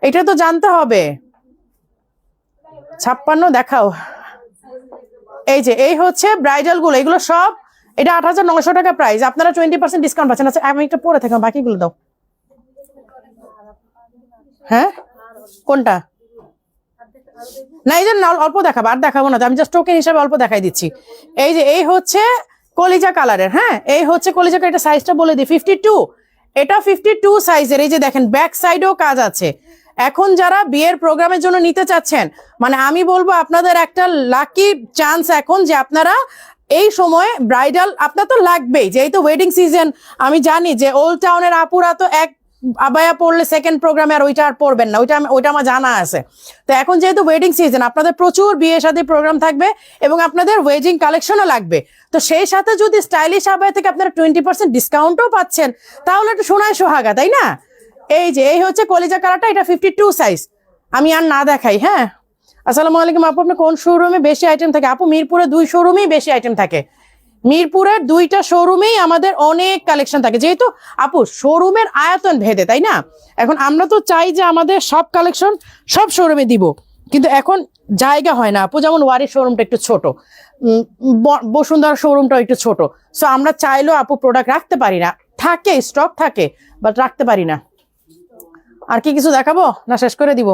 এটা তো জানতে হবে। 56 দেখাও। এই যে এই হচ্ছে ব্রাইডাল গুলো, এগুলো সব এটা 8,900 টাকা প্রাইস। আপনারা 20% ডিসকাউন্ট পাচ্ছেন। আচ্ছা আমি একটা পরে থাকলাম, বাকিগুলো দাও। হ্যাঁ কোনটা? না এই যে অল্প দেখাবো, আর দেখাবো না, আমি জাস্ট টোকেন হিসাবে অল্প দেখাই দিচ্ছি। এই যে এই হচ্ছে কলিজা কালারের, হ্যাঁ এই হচ্ছে কলিজা কালার। এটা সাইজটা বলে দিই 52। এটা 52 সাইজের। এই যে দেখেন ব্যাক সাইডেও কাজ আছে। এখন যারা বিয়ের প্রোগ্রামের জন্য নিতে চাচ্ছেন, মানে আমি বলবো আপনাদের একটা লাকি চান্স এখন যে আপনারা এই সময় ব্রাইডাল আপনার তো লাগবেই, যেহেতু ওয়েডিং সিজন। আমি জানি যে ওল্ড টাউনের আপুরা তো এক আবায়া পড়লে সেকেন্ড প্রোগ্রামে আর ওইটা আর পড়বেন না, ওইটা আমার জানা আছে। তো এখন যেহেতু ওয়েডিং সিজন, আপনাদের প্রচুর বিয়ে শাদী প্রোগ্রাম থাকবে এবং আপনাদের ওয়েডিং কালেকশনও লাগবে। তো সেই সাথে যদি স্টাইলিশ আবায়া থেকে আপনারা 20% ডিসকাউন্টও পাচ্ছেন, তাহলে একটু সোনায় সোহাগা, তাই না? এই যে এই হচ্ছে কলিজা কালারটা, এটা 52 সাইজ। আমি আর না দেখাই। হ্যাঁ আসসালামু আলাইকুম আপু, আপনি কোন শোরুমে বেশি আইটেম থাকে? আপু মিরপুরে 2 শোরুমেই বেশি আইটেম থাকে। মিরপুরের 2টা শোরুমেই আমাদের অনেক কালেকশন থাকে, যেহেতু আপু শোরুমের আয়তন ভেদে, তাই না? এখন আমরা তো চাই যে আমাদের সব কালেকশন সব শোরুমে দিব, কিন্তু এখন জায়গা হয় না আপু। যেমন ওয়ারির শোরুমটা একটু ছোট, বসুন্ধরা শোরুমটাও একটু ছোট। সো আমরা চাইলেও আপু প্রোডাক্ট রাখতে পারি না, থাকে স্টক থাকে বাট রাখতে পারি না। আর কি কিছু দেখাবো না শেষ করে দিব?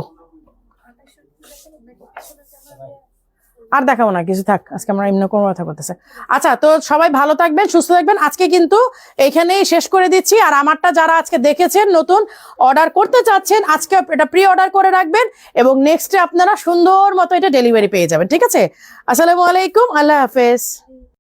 আর দেখাবো না কিছু, থাক আজকে আমরা এমনি কোনো কথা বলতেছে। আচ্ছা তো সবাই ভালো থাকবেন, সুস্থ থাকবেন। আজকে কিন্তু এখানেই শেষ করে দিচ্ছি। আর আমারটা যারা আজকে দেখেছেন, নতুন অর্ডার করতে চাচ্ছেন, আজকে এটা প্রি অর্ডার করে রাখবেন এবং নেক্সটে আপনারা সুন্দর মতো এটা ডেলিভারি পেয়ে যাবেন। ঠিক আছে, আসসালামু আলাইকুম, আল্লাহ হাফেজ।